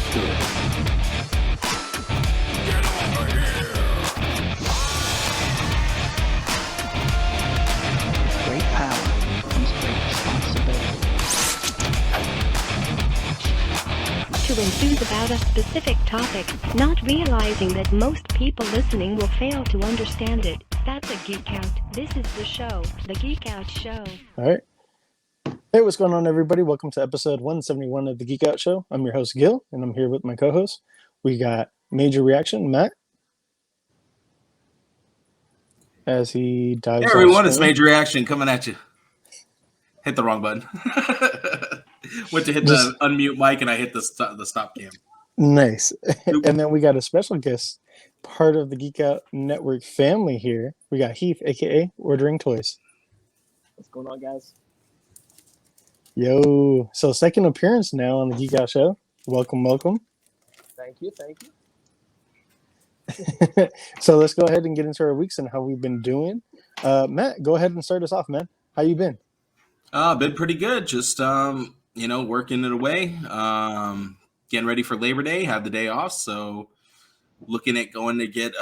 Great power comes great responsibility. To enthuse about a specific topic, not realizing that most people listening will fail to understand it. That's a Geek Out. This is the show, the Geek Out Show. All right. Hey, what's going on, everybody? Welcome to episode 171 of the Geek Out Show. I'm your host, Gil, and I'm here with my co-host. We got Major Reaction, Matt. As he dives Hey everyone, off it's screen. Major Reaction coming at you. Hit the wrong button. Went to hit Just- the unmute mic and I hit the stop cam. Nice. And then we got a special guest, part of the Geek Out Network family here. We got Heath, a.k.a. Ordering Toys. What's going on, guys? Yo. So second appearance now on the Geek Out Show. Welcome, welcome. Thank you. So let's go ahead and get into our weeks and how we've been doing. Matt, go ahead and start us off, man. How you been? Been pretty good. Just working it away. Getting ready for Labor Day. Have the day off, so looking at going to get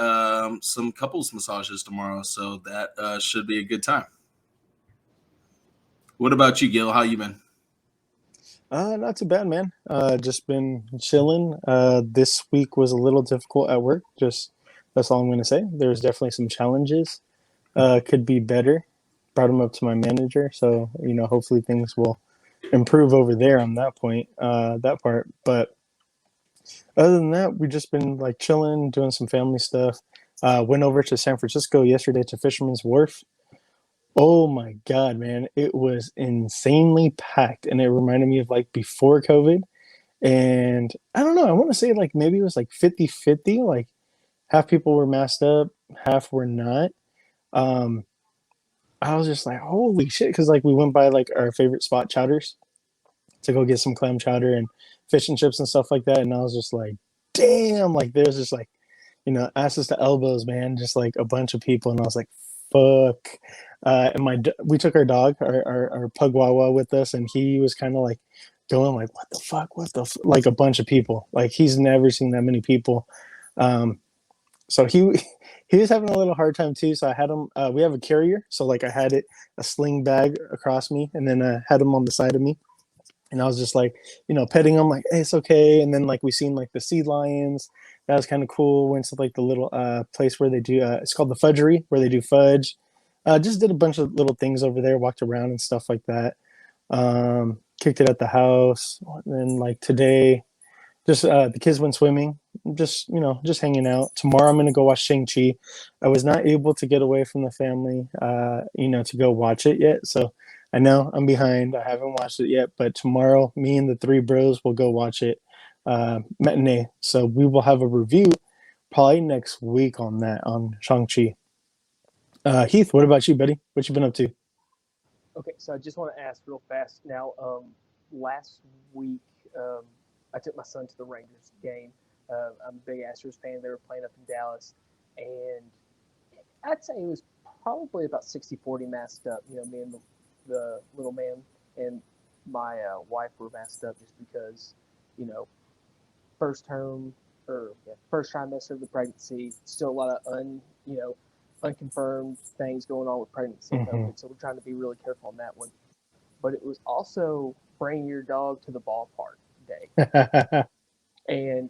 some couples massages tomorrow. So that should be a good time. What about you, Gil? How you been? Not too bad, man. Just been chilling. This week was a little difficult at work. Just that's all I'm gonna say. There's definitely some challenges. Could be better. Brought them up to my manager, so hopefully things will improve over there on that point, that part. But other than that, we've just been like chilling, doing some family stuff. Went over to San Francisco yesterday to Fisherman's Wharf. Oh my God, man. It was insanely packed. And it reminded me of like before COVID. And I don't know, I want to say like maybe it was like 50-50. Like half people were masked up, half were not. I was just like, holy shit. Cause like we went by like our favorite spot, Chowders, to go get some clam chowder and fish and chips and stuff like that. And I was just like, damn, like there's just like, asses to elbows, man. Just like a bunch of people. And I was like, fuck. And we took our dog, our pug Wawa with us, and he was kind of like going like, what the fuck, like a bunch of people. Like he's never seen that many people. So he was having a little hard time too. So I had him. We have a carrier, so like I had a sling bag across me, and then I had him on the side of me, and I was just like, petting him like, hey, it's okay. And then like we seen like the sea lions. That was kind of cool. Went to like the little place where they do. It's called the Fudgery, where they do fudge. Just did a bunch of little things over there, walked around and stuff like that. Kicked it at the house. And then like today, just the kids went swimming. Just hanging out. Tomorrow I'm gonna go watch Shang-Chi. I was not able to get away from the family, to go watch it yet. So I know I'm behind. I haven't watched it yet. But tomorrow, me and the three bros will go watch it matinee. So we will have a review probably next week on that, on Shang-Chi. Heath, what about you, buddy? What you been up to? Okay, so I just want to ask real fast. Now, last week, I took my son to the Rangers game. I'm a big Astros fan. They were playing up in Dallas. And I'd say it was probably about 60-40 masked up. Me and the little man and my wife were masked up just because, first trimester of the pregnancy, still a lot of unconfirmed things going on with pregnancy and COVID, so we're trying to be really careful on that one. But it was also bring your dog to the ballpark day. And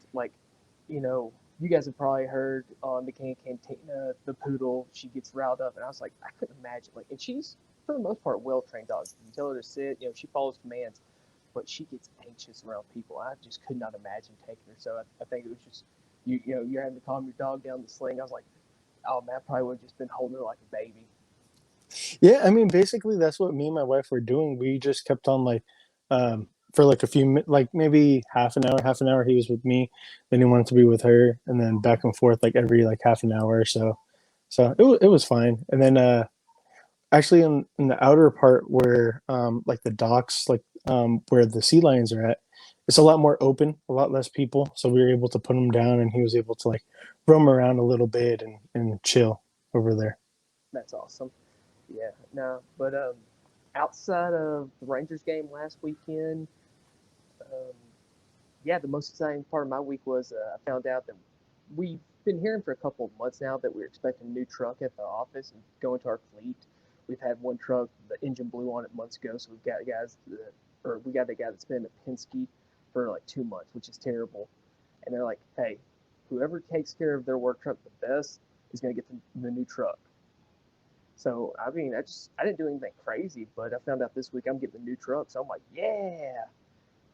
you guys have probably heard on the Cantina, the poodle, she gets riled up, and I was like, I couldn't imagine. And she's for the most part well-trained dog. You tell her to sit, she follows commands, but she gets anxious around people. I just could not imagine taking her. So I think it was just you're having to calm your dog down the sling. I was like, oh man, I probably would have just been holding her like a baby. Yeah, I mean, basically that's what me and my wife were doing. We just kept on like for like a few like maybe half an hour he was with me, then he wanted to be with her, and then back and forth like every like half an hour or so. So it was fine. And then actually in the outer part where like the docks, like where the sea lions are at, it's a lot more open, a lot less people, so we were able to put him down and he was able to like roam around a little bit and chill over there. That's awesome. Yeah, no, but outside of the Rangers game last weekend, yeah, the most exciting part of my week was I found out that we've been hearing for a couple of months now that we're expecting a new truck at the office and go into our fleet. We've had one truck, the engine blew on it months ago, so we've got we got the guy that's been a Penske for like 2 months, which is terrible. And they're like, hey, whoever takes care of their work truck the best is going to get the new truck. So I mean, I didn't do anything crazy, but I found out this week I'm getting the new truck, so I'm like, yeah,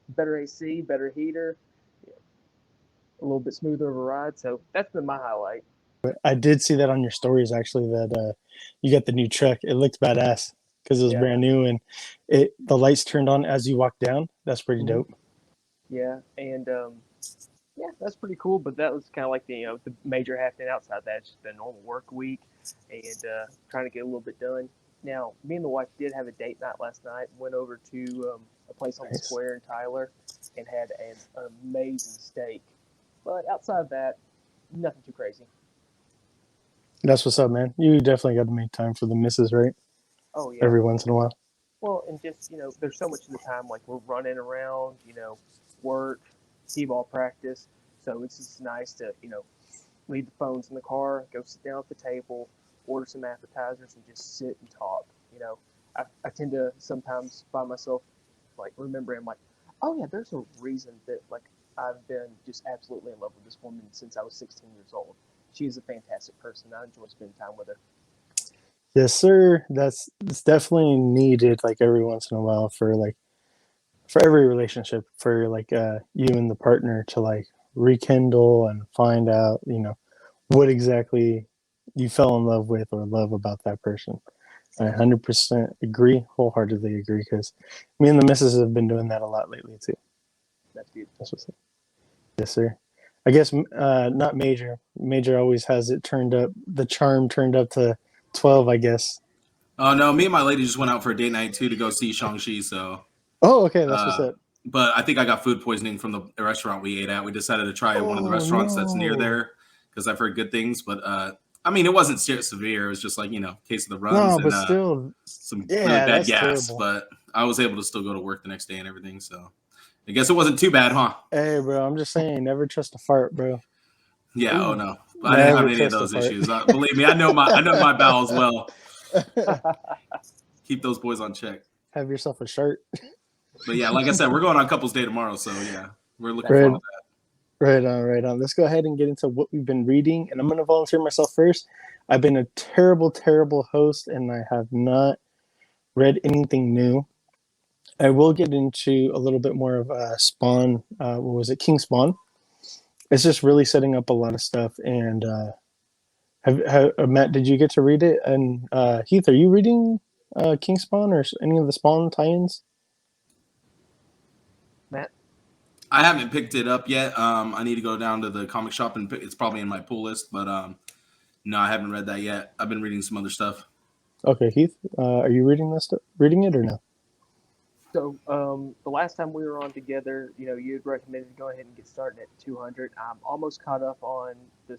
better AC, better heater, a little bit smoother of a ride. So that's been my highlight. I did see that on your stories actually that you got the new truck. It looked badass because it was brand new and the lights turned on as you walked down. That's pretty dope. Yeah, and yeah, that's pretty cool. But that was kind of like the major happening outside that. It's just been a normal work week and trying to get a little bit done. Now, me and the wife did have a date night last night. Went over to a place on the square in Tyler and had an amazing steak. But outside of that, nothing too crazy. That's what's up, man. You definitely got to make time for the missus, right? Oh, yeah. Every once in a while. Well, and just, there's so much of the time, like, we're running around, work, t-ball practice. So it's just nice to, leave the phones in the car, go sit down at the table, order some appetizers, and just sit and talk. I tend to sometimes find myself, like, remembering, like, oh, yeah, there's a reason that, like, I've been just absolutely in love with this woman since I was 16 years old. She is a fantastic person. I enjoy spending time with her. Yes, sir. It's definitely needed, like every once in a while for every relationship, for like you and the partner to like rekindle and find out, what exactly you fell in love with or love about that person. I 100% agree, wholeheartedly agree, because me and the missus have been doing that a lot lately too. That's beautiful. That's what's up. Yes, sir. I guess not Major. Major always has it turned up, the charm turned up to 12, I guess. Oh, no, me and my lady just went out for a date night, too, to go see Shang-Chi, so... Oh, okay, that's what's up. But I think I got food poisoning from the restaurant we ate at. We decided to try one of the restaurants that's near there, because I've heard good things, but... I mean, it wasn't severe. It was just like, case of the runs but and still, some really bad gas. Terrible. But I was able to still go to work the next day and everything, so... I guess it wasn't too bad, huh? Hey, bro, I'm just saying, never trust a fart, bro. Yeah, oh no. I didn't have any of those issues. Believe me, I know my bowels well. Keep those boys on check. Have yourself a shirt. But yeah, like I said, we're going on couples day tomorrow, so yeah, we're looking forward to that. Right on. Let's go ahead and get into what we've been reading, and I'm going to volunteer myself first. I've been a terrible host, and I have not read anything new. I will get into a little bit more of Spawn. What was it? King Spawn. It's just really setting up a lot of stuff. And Matt, did you get to read it? And Heath, are you reading King Spawn or any of the Spawn tie-ins? Matt? I haven't picked it up yet. I need to go down to the comic shop and it's probably in my pull list. But no, I haven't read that yet. I've been reading some other stuff. Okay, Heath, are you reading it or no? So the last time we were on together, you had recommended to go ahead and get started at 200. I'm almost caught up on the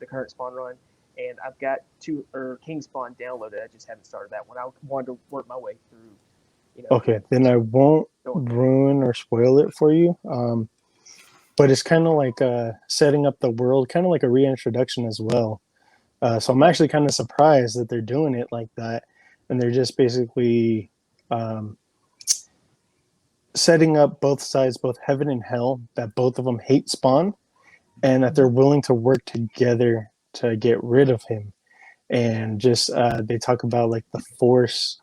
current Spawn run, and I've got King Spawn downloaded. I just haven't started that one. I wanted to work my way through. Okay, then I won't ruin or spoil it for you. But it's kind of like setting up the world, kind of like a reintroduction as well. So I'm actually kind of surprised that they're doing it like that, and they're just basically setting up both sides, both heaven and hell, that both of them hate Spawn, and that they're willing to work together to get rid of him. And just they talk about like the force,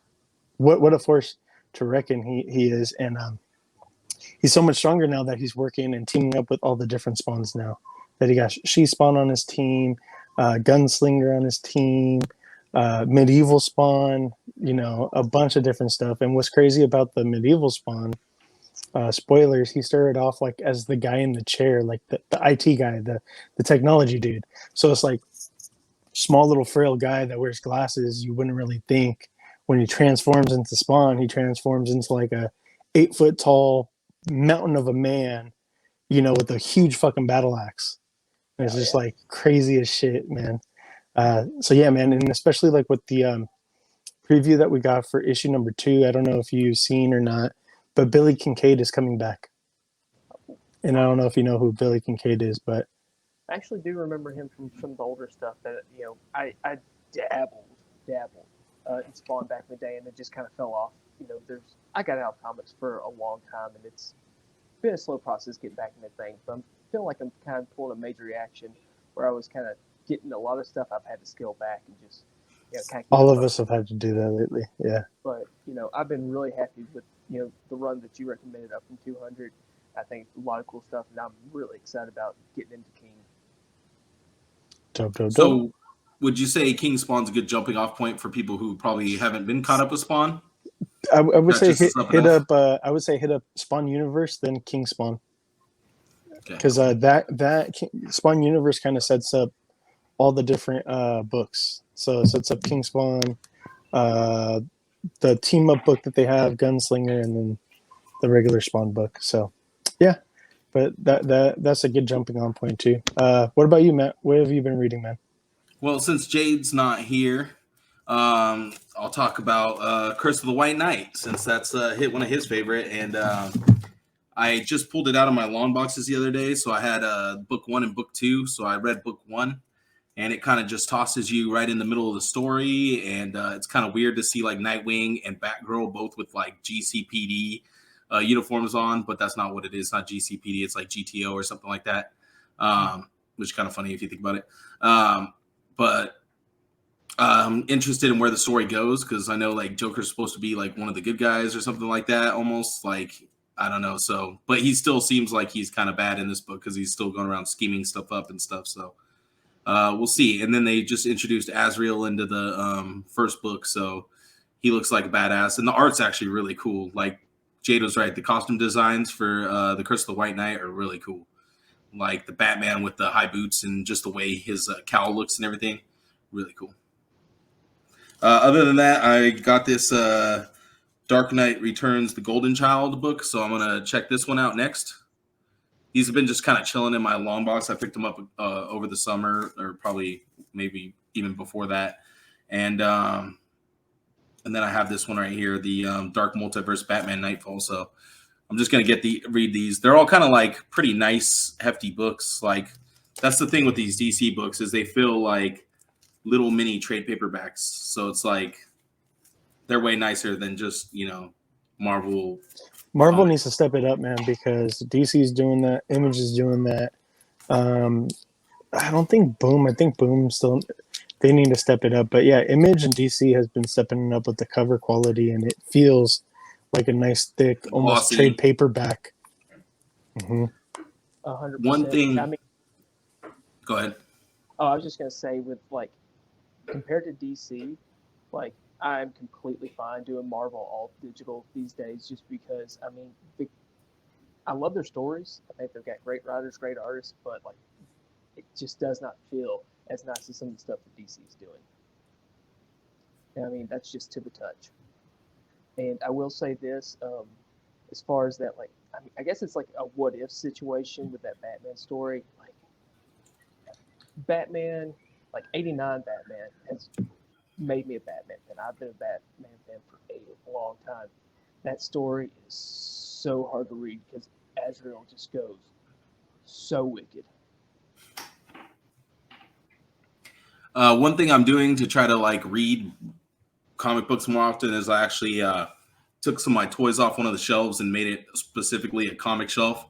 what a force to reckon he is, and he's so much stronger now that he's working and teaming up with all the different Spawns now. That he got She-Spawn on his team, Gunslinger on his team, Medieval Spawn, a bunch of different stuff. And what's crazy about the Medieval Spawn, spoilers, he started off like as the guy in the chair, like the IT guy, the technology dude. So it's like small little frail guy that wears glasses. You wouldn't really think when he transforms into Spawn, he transforms into like a 8-foot tall mountain of a man, with a huge fucking battle axe. And it's just like crazy as shit, man. So yeah, man, and especially like with the preview that we got for issue number 2, I don't know if you've seen or not, but Billy Kincaid is coming back. And I don't know if you know who Billy Kincaid is, but I actually do remember him from some of the older stuff that I dabbled in Spawn back in the day, and it just kind of fell off. I got out of comics for a long time, and it's been a slow process getting back into things. But I feel like I'm kind of pulling a major reaction where I was kind of getting a lot of stuff I've had to scale back and just kind of. all of us have had to do that lately. Yeah. But I've been really happy with the run that you recommended up from 200. I think a lot of cool stuff, and I'm really excited about getting into King. Dope. So, would you say King Spawn's a good jumping off point for people who probably haven't been caught up with Spawn? I would say hit enough? up. I would say hit up Spawn Universe, then King Spawn, Okay. because that Spawn Universe kind of sets up all the different books. So it sets up King Spawn, the team up book that they have, Gunslinger, and then the regular Spawn book. So yeah, but that's a good jumping on point too. What about you, Matt? What have you been reading, man? Well, since Jade's not here, I'll talk about Curse of the White Knight, since that's hit one of his favorite. And I just pulled it out of my long boxes the other day. So I had book 1 and book 2. So I read book 1, and it kind of just tosses you right in the middle of the story. And it's kind of weird to see like Nightwing and Batgirl both with like GCPD uniforms on, but that's not what it is. It's not GCPD. It's like GTO or something like that, which is kind of funny if you think about it. But I'm interested in where the story goes, because I know like Joker's supposed to be like one of the good guys or something like that, almost like, I don't know. So, but he still seems like he's kind of bad in this book because he's still going around scheming stuff up and stuff. So we'll see. And then they just introduced Azrael into the first book, so he looks like a badass, and the art's actually really cool. Like Jade was right, the costume designs for the Curse of the White Knight are really cool. Like the Batman with the high boots and just the way his cowl looks and everything. Really cool. Other than that, I got this Dark Knight Returns the Golden Child book, so I'm going to check this one out next. These have been just kind of chilling in my long box. I picked them up over the summer, or probably maybe even before that. And then I have this one right here, the Dark Multiverse Batman Nightfall. So I'm just going to read these. They're all kind of like pretty nice, hefty books. Like that's the thing with these DC books, is they feel like little mini trade paperbacks. So it's like they're way nicer than just, Marvel. Marvel needs to step it up, man, because DC's doing that, Image is doing that. I don't think Boom. I think Boom still, they need to step it up. But yeah, Image and DC has been stepping it up with the cover quality, and it feels like a nice, thick, almost Glossy. trade paperback. 100%. One thing. I mean, Go ahead. oh, I was just gonna say, with like compared to DC, like I'm completely fine doing Marvel all digital these days, just because I mean, I love their stories. I think they've got great writers, great artists, but like it just does not feel as nice as some of the stuff that DC is doing. And I mean, that's just to the touch. And I will say this, as far as that, like, I mean, I guess it's like a what if situation with that Batman story. Like, Batman, like 89 Batman has made me a Batman fan. I've been a Batman fan for a long time. That story is so hard to read because Azrael just goes so wicked. One thing I'm doing to try to like read comic books more often is I actually took some of my toys off one of the shelves and made it specifically a comic shelf.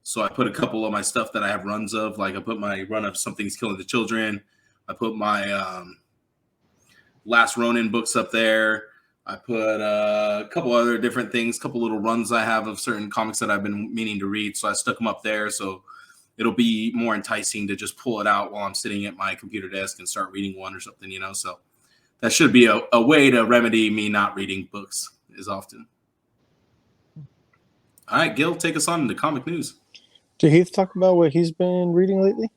So I put a couple of my stuff that I have runs of, like I put my run of Something's Killing the Children. I put my Last Ronin books up there. I put a couple other different things, couple little runs I have of certain comics that I've been meaning to read. So I stuck them up there. So it'll be more enticing to just pull it out while I'm sitting at my computer desk and start reading one or something, So that should be a way to remedy me not reading books as often. All right, Gil, take us on to comic news. Did Heath talk about what he's been reading lately?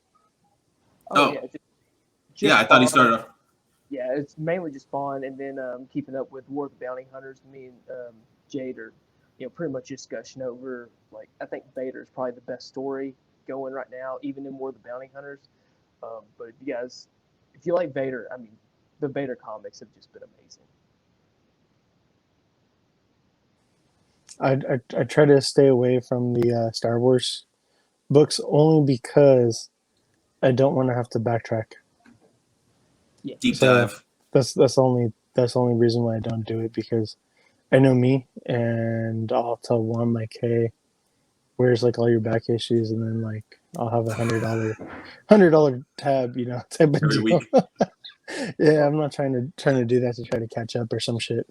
Oh. Yeah, I thought he started off. Yeah, it's mainly just Spawn, and then keeping up with War of the Bounty Hunters. Me and Jade are, pretty much just gushing over. Like, I think Vader is probably the best story going right now, even in War of the Bounty Hunters. But if you like Vader, I mean, the Vader comics have just been amazing. I try to stay away from the Star Wars books only because I don't want to have to backtrack. Yeah. Deep So dive. that's the only reason why I don't do it, because I know me, and I'll tell one like, hey, where's like all your back issues, and then like I'll have $100 tab, type of Every deal. week. Yeah, I'm not trying to do that to try to catch up or some shit.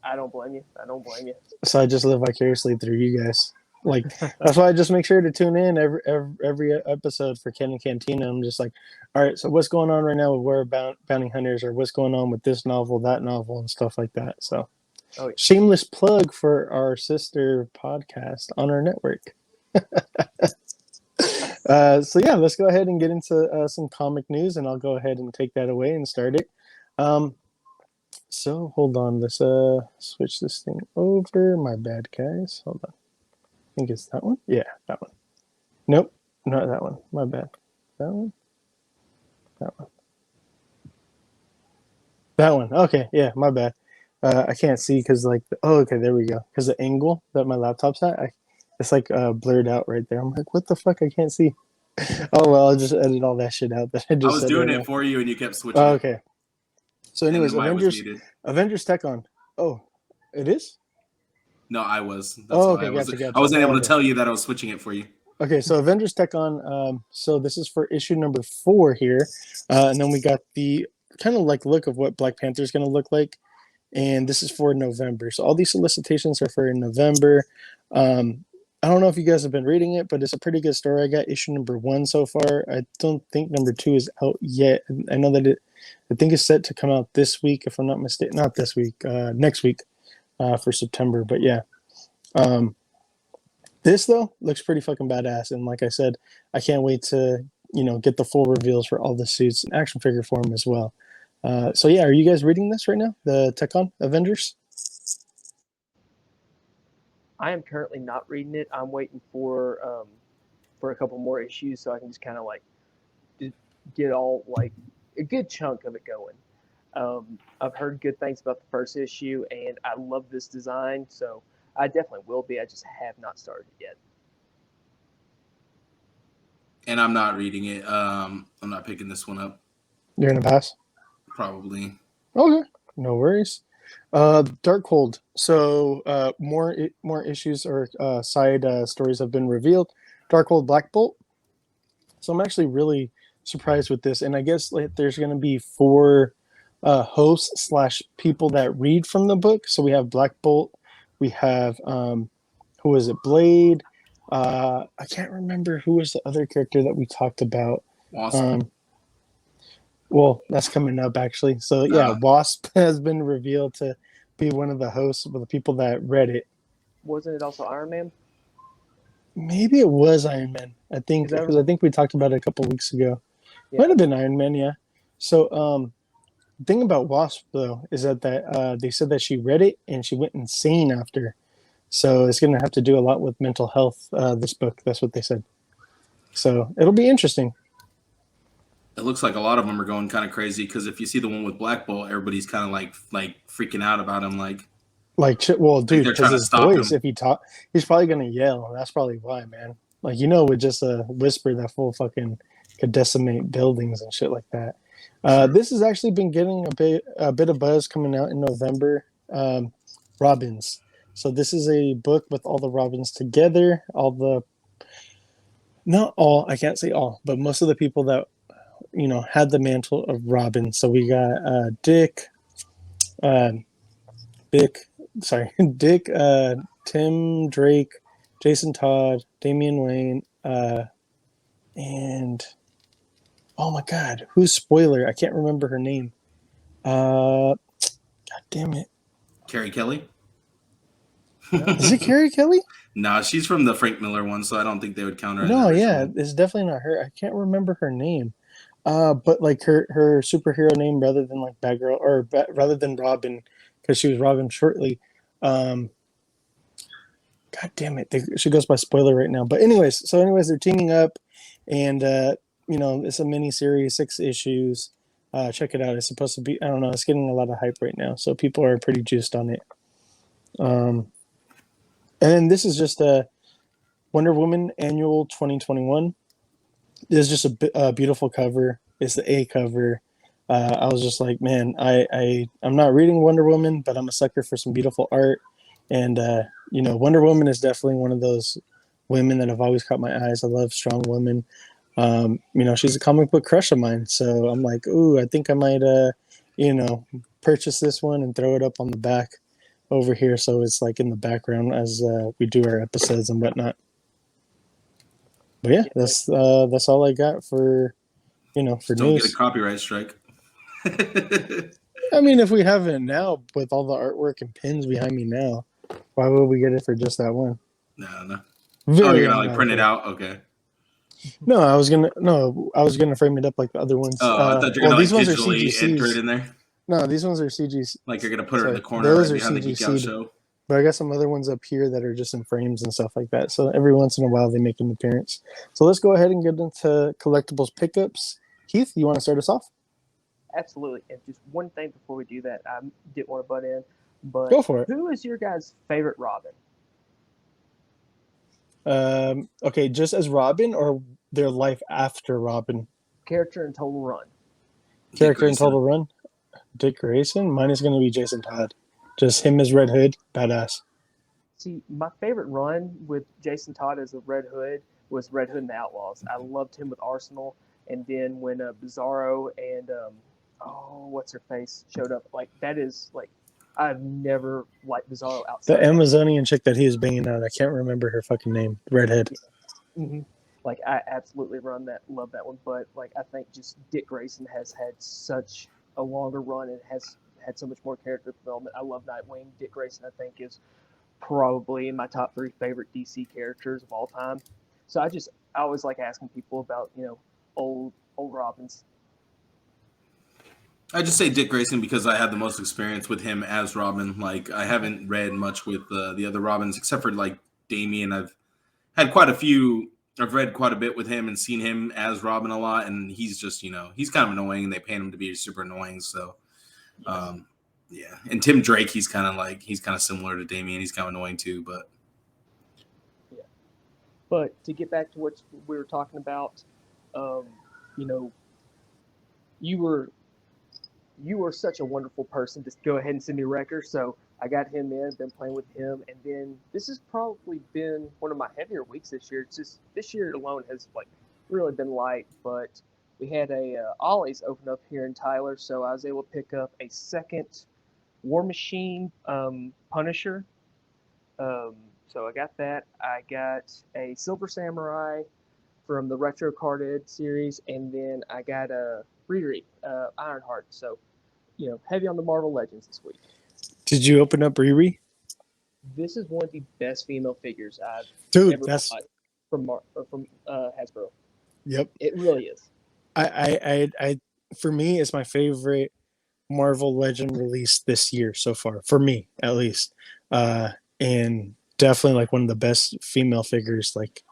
I don't blame you. I don't blame you. So I just live vicariously through you guys. Like, that's why I just make sure to tune in every episode for Ken and Cantina. I'm just like, all right, so what's going on right now with Where Bounty Hunters, or what's going on with this novel, that novel, and stuff like that. So, Oh, yeah. shameless plug for our sister podcast on our network. So yeah, let's go ahead and get into some comic news, and I'll go ahead and take that away and start it. So hold on, let's switch this thing over. My bad, guys. Hold on. I think it's that one. Yeah, that one. Nope, not that one. My bad. That one. That one. That one. Okay, yeah, my bad. I can't see because okay, there we go. Because the angle that my laptop's at, it's like blurred out right there. I'm like, what the fuck? I can't see. Oh well, I'll just edit all that shit out that I just I was said doing right it now. for you, and you kept switching. Oh, okay. So, And anyways, then mine was muted. Avengers Tech on. Oh, it is? No, I was. That's Oh, why okay, gotcha. I wasn't able to Okay. tell you that I was switching it for you. Okay, so Avengers Tech on. So this is for issue number 4 here, and then we got the kind of like look of what Black Panther is going to look like, and this is for November. So all these solicitations are for November. I don't know if you guys have been reading it, but it's a pretty good story. I got issue number 1 so far. I don't think number 2 is out yet. I know that I think it's set to come out this week, if I'm not mistaken. Not this week, next week, for September. But yeah, this though looks pretty fucking badass. And like I said, I can't wait to get the full reveals for all the suits in action figure form as well. So yeah, are you guys reading this right now? The Tech-On Avengers? I am currently not reading it. I'm waiting for a couple more issues so I can just kind of like just get all like a good chunk of it going. I've heard good things about the first issue, and I love this design, so I definitely will be. I just have not started yet. And I'm not reading it. I'm not picking this one up. You're gonna pass? Probably. Okay, no worries. Darkhold. So more issues or side stories have been revealed. Darkhold Black Bolt. So I'm actually really surprised with this, and I guess like there's going to be 4 hosts / people that read from the book. So we have Black Bolt, we have who is it? Blade. I can't remember who was the other character that we talked about. Awesome. Well, that's coming up actually. So yeah, Wasp has been revealed to be one of the hosts of the people that read it. Wasn't it also Iron Man? Maybe it was Iron Man. I think because I think we talked about it a couple weeks ago. Yeah. Might have been Iron Man, yeah. So the thing about Wasp though is that they said that she read it and she went insane after. So it's going to have to do a lot with mental health. This book, that's what they said. So it'll be interesting. It looks like a lot of them are going kind of crazy because if you see the one with Black Bolt, everybody's kind of like freaking out about him. Well, dude, they're because trying to his stop voice, him. if he talk, he's probably gonna yell. That's probably why, man. Like with just a whisper, that full fucking could decimate buildings and shit like that. This has actually been getting a bit of buzz coming out in November. Robins. So this is a book with all the Robins together. Not all, I can't say all, but most of the people that had the mantle of Robin. So we got Dick, Tim Drake, Jason Todd, Damian Wayne, and oh my God, who's Spoiler? I can't remember her name. God damn it. Carrie Kelly? Is it Carrie Kelly? Nah, she's from the Frank Miller one, so I don't think they would count her. No, yeah, it's definitely not her. I can't remember her name. But like her superhero name, rather than like Batgirl or rather than Robin, because she was Robin shortly. God damn it, she goes by Spoiler right now. But anyways, they're teaming up, and it's a mini series, 6 issues. Check it out. It's supposed to be, I don't know, it's getting a lot of hype right now, so people are pretty juiced on it. And then this is just Wonder Woman Annual 2021. It's just a beautiful cover. It's the A cover. I was just like, man, I'm not reading Wonder Woman, but I'm a sucker for some beautiful art. And Wonder Woman is definitely one of those women that have always caught my eyes. I love strong women. She's a comic book crush of mine. So I'm like, ooh, I think I might, purchase this one and throw it up on the back over here, so it's like in the background as we do our episodes and whatnot. But yeah, that's all I got for for Don't news. get a copyright strike. I mean, if we have it now with all the artwork and pins behind me now, why would we get it for just that one? No. Very you're gonna like print it out? Okay. No, I was gonna frame it up like the other ones. Oh, I thought you were gonna these like ones are digitally enter it CGCs. in there. No, these ones are CGs. Like you're gonna put it in the corner those right are behind the Geek Out CGC'd. show. But I got some other ones up here that are just in frames and stuff like that. So every once in a while they make an appearance. So let's go ahead and get into collectibles pickups. Heath, you want to start us off? Absolutely. And just one thing before we do that, I didn't want to butt in, but Go for it. Who is your guys' favorite Robin? Okay, just as Robin or their life after Robin? Character in Total Run. Character in Total Run? Dick Grayson? Mine is going to be Jason Todd. Just him as Red Hood, badass. See, my favorite run with Jason Todd as a Red Hood was Red Hood and the Outlaws. I loved him with Arsenal, and then when Bizarro and what's her face showed up, like that is like I've never liked Bizarro outside. The Amazonian chick that he was banging out, I can't remember her fucking name. Redhead. Mm-hmm. Like I absolutely love that one, but like I think just Dick Grayson has had such a longer run and has had so much more character development. I love Nightwing. Dick Grayson, I think, is probably in my top 3 favorite DC characters of all time. So I always like asking people about old Robins. I just say Dick Grayson because I had the most experience with him as Robin. Like I haven't read much with the other Robins except for like Damian. I've had quite a few. I've read quite a bit with him and seen him as Robin a lot, and he's just he's kind of annoying, and they paint him to be super annoying. So, yeah. And Tim Drake, he's kind of similar to Damian. He's kind of annoying too, but yeah. But to get back to what we were talking about, you were such a wonderful person to go ahead and send me Wrecker. So I got him in, been playing with him, and then this has probably been one of my heavier weeks this year. It's just this year alone has like really been light, but we had a Ollie's open up here in Tyler, so I was able to pick up a second War Machine Punisher. So I got that. I got a Silver Samurai from the Retro Carded series, and then I got a Riri Ironheart. So heavy on the Marvel Legends this week. Did you open up Riri? This is one of the best female figures I've ever bought from Hasbro. Yep, it really is. I for me, it's my favorite Marvel Legend release this year so far. For me, at least, and definitely like one of the best female figures, like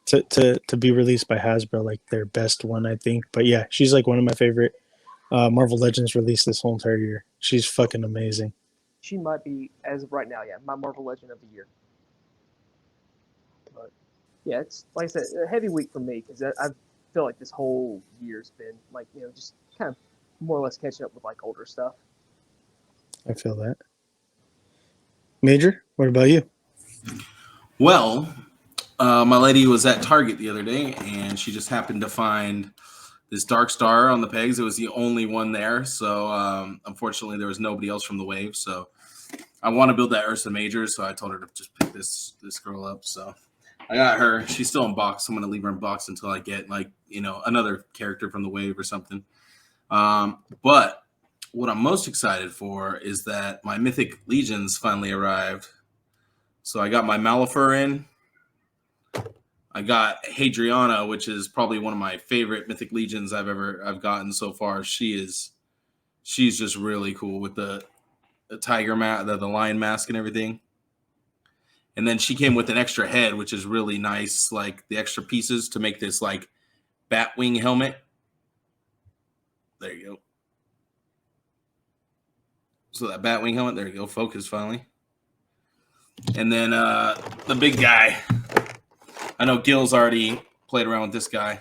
to be released by Hasbro, like their best one, I think. But yeah, she's like one of my favorite Marvel Legends released this whole entire year. She's fucking amazing. She might be, as of right now, my Marvel Legend of the year. But yeah, it's like I said, a heavy week for me because I feel like this whole year's been like just kind of more or less catching up with like older stuff. I feel that. Major, what about you? Well, my lady was at Target the other day, and she just happened to find this Dark Star on the pegs. It was the only one there, so unfortunately there was nobody else from the wave. So I want to build that Ursa Major, so I told her to just pick this girl up. So I got her. She's still in box. I'm gonna leave her in box until I get another character from the wave or something. But what I'm most excited for is that my Mythic Legions finally arrived. So I got my Malifaux in. I got Hadriana, which is probably one of my favorite Mythic Legions I've gotten so far. She's just really cool with the tiger mask, the lion mask and everything. And then she came with an extra head, which is really nice, like the extra pieces to make this like Batwing helmet. There you go. So that Batwing helmet, there you go, focus finally. And then the big guy. I know Gil's already played around with this guy,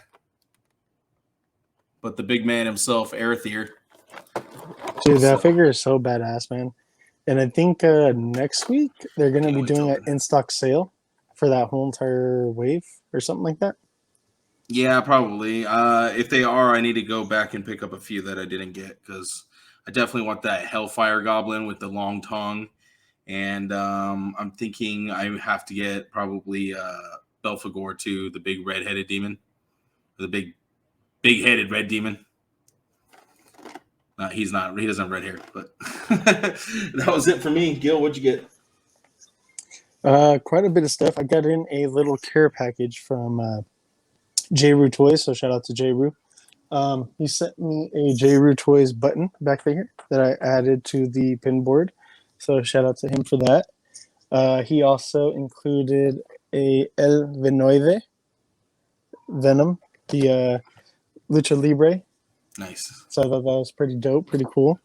but the big man himself, Arethier. Dude, that figure is so badass, man. And I think next week they're going to be doing an in-stock sale for that whole entire wave or something like that. Yeah, probably. If they are, I need to go back and pick up a few that I didn't get because I definitely want that Hellfire Goblin with the long tongue. And I'm thinking I have to get probably Belphegor too, the big red-headed demon. The big-headed red demon. He's not. He doesn't have red hair, but that was it for me. Gil, what'd you get? Quite a bit of stuff. I got in a little care package from J-Roo Toys, so shout out to J-Roo. He sent me a J-Roo Toys button back there that I added to the pin board, so shout out to him for that. He also included a El Venoide Venom, the Lucha Libre. Nice. So I thought that was pretty dope, pretty cool.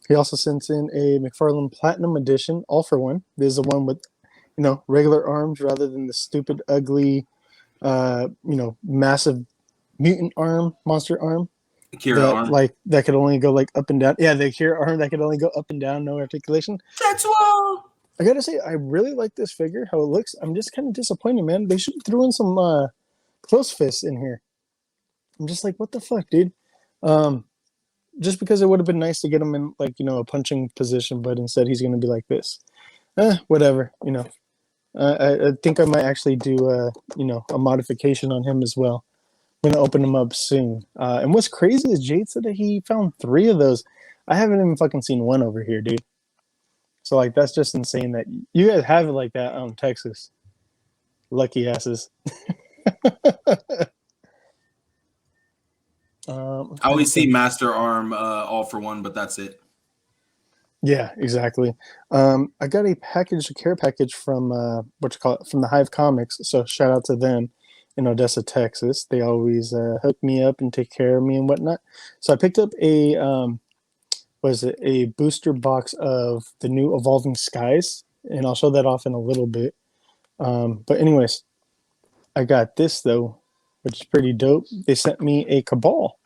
He also sent in a McFarlane Platinum Edition, all for one. This is the one with, regular arms rather than the stupid, ugly, massive mutant arm, monster arm. Kira arm. That could only go up and down. Yeah, the Kira arm that could only go up and down, no articulation. That's wrong. I gotta say, I really like this figure, how it looks. I'm just kind of disappointed, man. They should have threw in some close fists in here. I'm just like, what the fuck, dude? Just because it would have been nice to get him in a punching position, but instead he's going to be like this. Whatever, I think I might actually do a modification on him as well. I'm going to open him up soon. And what's crazy is Jade said that he found 3 of those. I haven't even fucking seen one over here, dude. So that's just insane that you guys have it like that out in Texas. Lucky asses. I always see Master Arm all for one, but that's it. Yeah, exactly. I got a care package from from the Hive Comics. So shout out to them in Odessa, Texas. They always hook me up and take care of me and whatnot. So I picked up a booster box of the new Evolving Skies, and I'll show that off in a little bit. But anyways, I got this though, which is pretty dope. They sent me a Cabal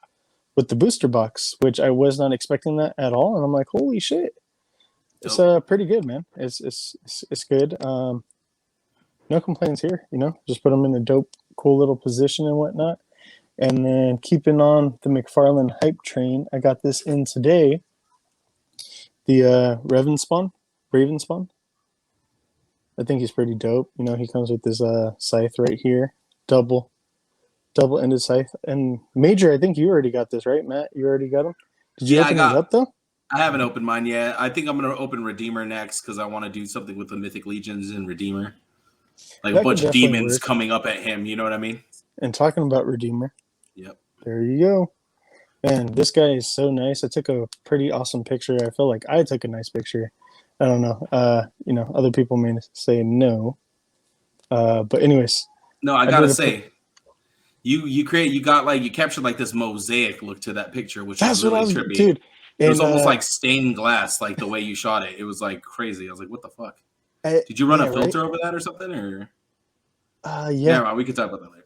with the booster box, which I was not expecting that at all. And I'm like, holy shit. It's pretty good, man. It's good. No complaints here, just put them in a dope, cool little position and whatnot. And then keeping on the McFarlane hype train, I got this in today. The Raven Spawn. I think he's pretty dope. He comes with this scythe right here. Double-ended scythe. And Major, I think you already got this, right, Matt? You already got him? Did you open it up, though? I haven't opened mine yet. I think I'm going to open Redeemer next because I want to do something with the Mythic Legions and Redeemer. Like a bunch of demons coming up at him, you know what I mean? And talking about Redeemer. Yep. There you go. Man, this guy is so nice. I took a pretty awesome picture. I feel like I took a nice picture. I don't know. Other people may say no. But anyways. No, I gotta say, you captured like this mosaic look to that picture, which is really trippy. Dude, it was almost like stained glass, like the way you shot it. It was like crazy. I was like, what the fuck? Did you run a filter over that or something? Or yeah. Never, we can talk about that later.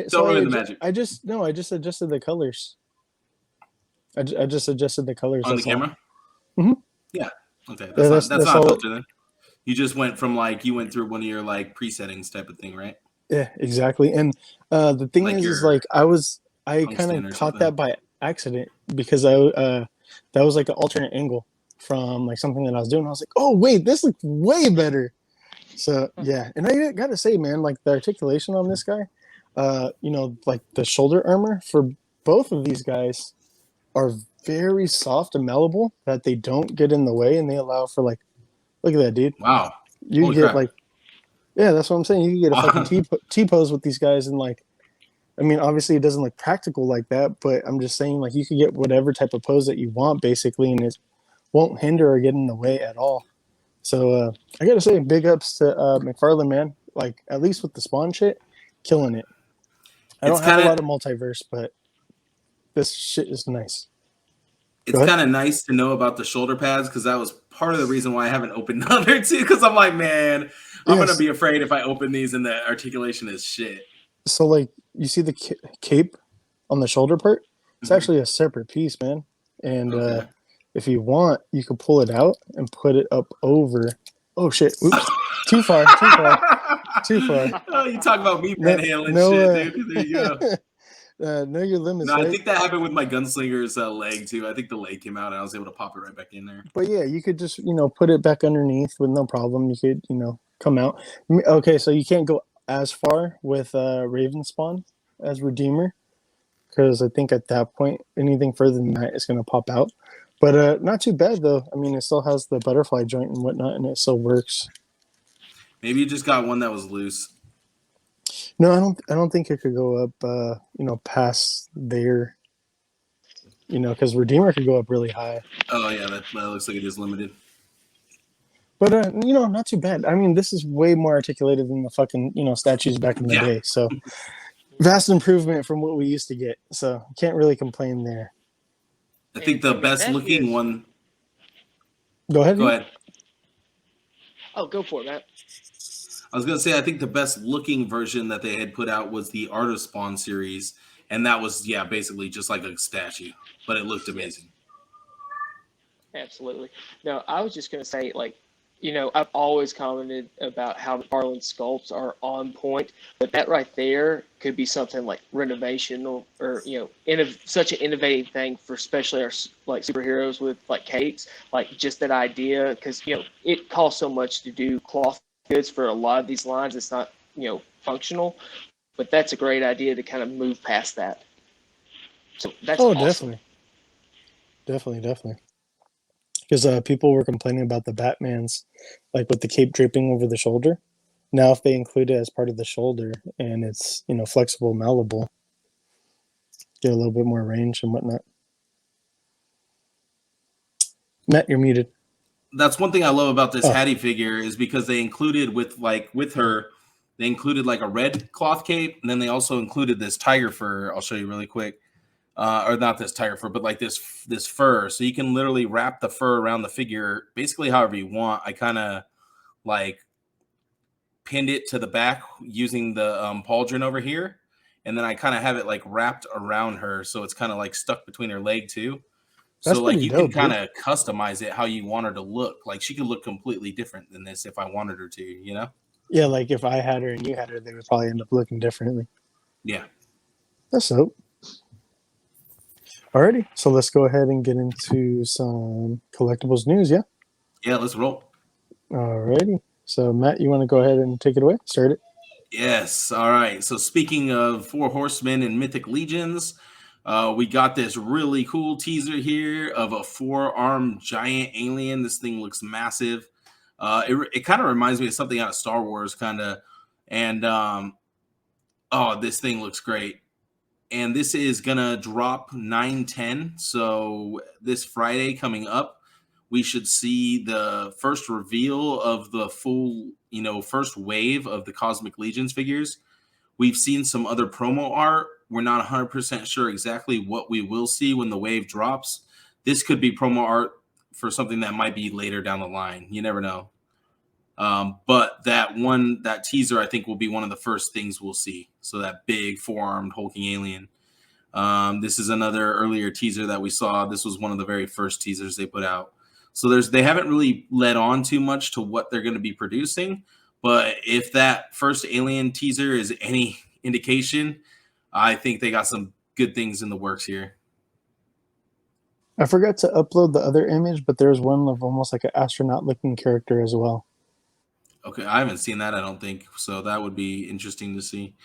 Don't ruin the magic. I just adjusted the colors. I just adjusted the colors on the camera. Mm-hmm. Yeah. Okay. That's not a filter then. You just went from you went through one of your pre-settings type of thing, right? Yeah, exactly. And the thing is I kind of caught that by accident because that was like an alternate angle from something that I was doing. I was like, oh wait, this looks way better. So yeah, and I gotta say, man, the articulation on this guy, the shoulder armor for both of these guys are very soft and malleable, that they don't get in the way, and they allow for look at that, dude. Wow, you Holy get crap. Yeah, that's what I'm saying. You can get a fucking T-pose with these guys, and I mean, obviously it doesn't look practical like that, but I'm just saying you could get whatever type of pose that you want basically, and it won't hinder or get in the way at all. So I gotta say, big ups to McFarlane, man. At least with the Spawn shit, killing it. I don't have a lot of multiverse, but this shit is nice. It's kind of nice to know about the shoulder pads because that was part of the reason why I haven't opened the other two. Because I'm like, man, I'm gonna be afraid if I open these and the articulation is shit. So, like, you see the cape on the shoulder part? It's actually a separate piece, man. And if you want, you can pull it out and put it up over. Oh shit! Oops! Too far. Oh, you talk about me manhandling shit, dude. There you go. Know your limits. No, right? I think that happened with my gunslinger's leg too. I think the leg came out and I was able to pop it right back in there. But yeah, you could just put it back underneath with no problem. You could come out. Okay, so you can't go as far with Raven Spawn as Redeemer because I think at that point anything further than that is going to pop out. But not too bad though. I mean, it still has the butterfly joint and whatnot, and it still works. Maybe you just got one that was loose. No, I don't think it could go up. Past there. Because Redeemer could go up really high. Oh yeah, that looks like it is limited. But not too bad. I mean, this is way more articulated than the fucking statues back in the day. So vast improvement from what we used to get. So can't really complain there. I think the best looking one. Go ahead. Oh, go for it, Matt. I was gonna say I think the best looking version that they had put out was the Art of Spawn series, and that was basically just like a statue, but it looked amazing. Absolutely. No, I was just gonna say, like, I've always commented about how the Marlin sculpts are on point, but that right there could be something like renovation or such an innovative thing for especially our like superheroes with like capes, like just that idea, because it costs so much to do cloth goods for a lot of these lines. It's not functional, but that's a great idea to kind of move past that. So that's awesome. Definitely. Because people were complaining about the Batman's, like with the cape draping over the shoulder. Now, if they include it as part of the shoulder and it's flexible, malleable, get a little bit more range and whatnot. Matt, you're muted. That's one thing I love about this Hattie figure is because they included with her, they included like a red cloth cape, and then they also included this tiger fur. I'll show you really quick. Or not this tiger fur, but like this fur. So you can literally wrap the fur around the figure basically however you want. I kind of like pinned it to the back using the pauldron over here. And then I kind of have it like wrapped around her. So it's kind of like stuck between her leg too. That's so like you dope, can kind of customize it how you want her to look. Like she could look completely different than this if I wanted her to, Yeah, like if I had her and you had her, they would probably end up looking differently. Yeah. That's dope. Alrighty, so let's go ahead and get into some collectibles news, yeah? Yeah, let's roll. Alrighty. So, Matt, you want to go ahead and take it away? Start it. Yes. All right. So, speaking of Four Horsemen and Mythic Legions, we got this really cool teaser here of a 4-armed giant alien. This thing looks massive. It kind of reminds me of something out of Star Wars, kind of. And, this thing looks great. And this is going to drop 9/10. So this Friday coming up, we should see the first reveal of the full, first wave of the Cosmic Legions figures. We've seen some other promo art. We're not 100% sure exactly what we will see when the wave drops. This could be promo art for something that might be later down the line. You never know. But that teaser, I think, will be one of the first things we'll see. So that big 4-armed hulking alien. This is another earlier teaser that we saw. This was one of the very first teasers they put out. So they haven't really led on too much to what they're going to be producing. But if that first alien teaser is any indication, I think they got some good things in the works here. I forgot to upload the other image, but there's one of almost like an astronaut-looking character as well. Okay, I haven't seen that, I don't think. So that would be interesting to see.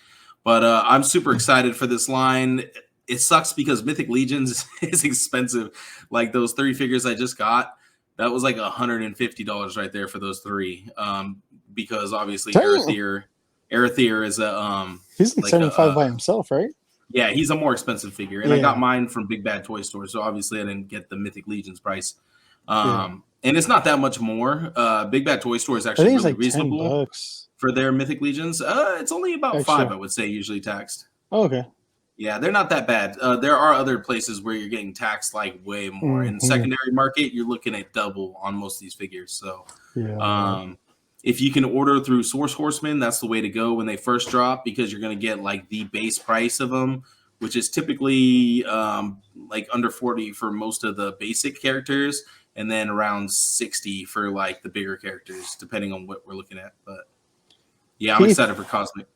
But I'm super excited for this line. It sucks because Mythic Legions is expensive. Like those 3 figures I just got, that was like $150 right there for those 3. Because obviously Arethyr is a he's like 75 by himself, right? Yeah, he's a more expensive figure. And I got mine from Big Bad Toy Store, so obviously I didn't get the Mythic Legions price. And it's not that much more. Big Bad Toy Store is actually really reasonable for their Mythic Legions. It's only about $5, I would say, usually taxed. Oh, okay. Yeah, they're not that bad. There are other places where you're getting taxed like way more. In the secondary market, you're looking at double on most of these figures. So, if you can order through Source Horsemen, that's the way to go when they first drop, because you're going to get like the base price of them, which is typically like under 40 for most of the basic characters, and then around 60 for like the bigger characters, depending on what we're looking at. But yeah, I'm excited for Cosmic.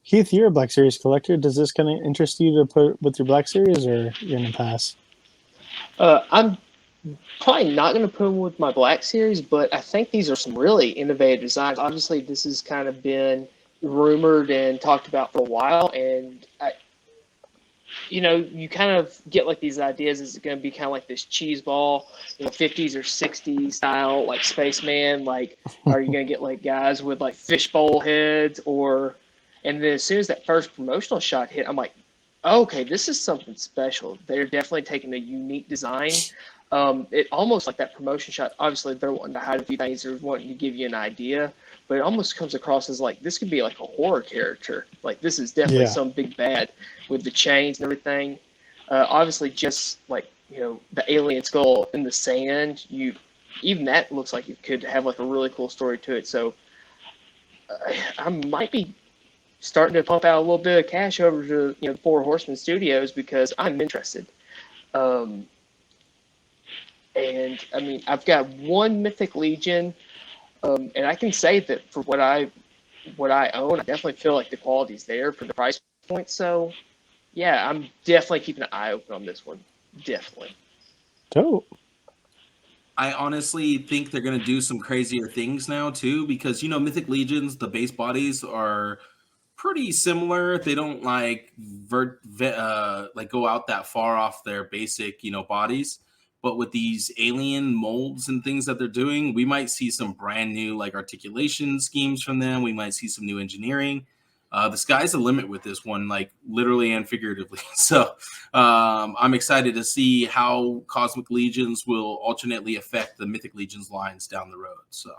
Heath, you're a Black Series collector. Does this kind of interest you to put with your Black Series, or you're gonna pass? I'm probably not going to put them with my Black Series, but I think these are some really innovative designs. Obviously, this has kind of been rumored and talked about for a while, and you kind of get like these ideas. Is it going to be kind of like this cheese ball, 50s or 60s style, like Spaceman? Like, are you going to get like guys with like fishbowl heads, or? And then as soon as that first promotional shot hit, I'm like, oh, okay, this is something special. They're definitely taking a unique design. It almost like that promotion shot. Obviously, they're wanting to hide a few things. They're wanting to give you an idea, but it almost comes across as like this could be like a horror character. Like this is definitely some big bad with the chains and everything. Obviously, just like the alien skull in the sand. Even that looks like it could have like a really cool story to it. So I might be starting to pump out a little bit of cash over to the Four Horsemen Studios because I'm interested. And I mean, I've got one Mythic Legion, and I can say that for what I own, I definitely feel like the quality's there for the price point. So, yeah, I'm definitely keeping an eye open on this one. Definitely. Dope. I honestly think they're going to do some crazier things now too, because Mythic Legions, the base bodies are pretty similar. They don't like go out that far off their basic bodies. But with these alien molds and things that they're doing, we might see some brand new like articulation schemes from them. We might see some new engineering. The sky's the limit with this one, like literally and figuratively. So I'm excited to see how Cosmic Legions will alternately affect the Mythic Legions lines down the road. So,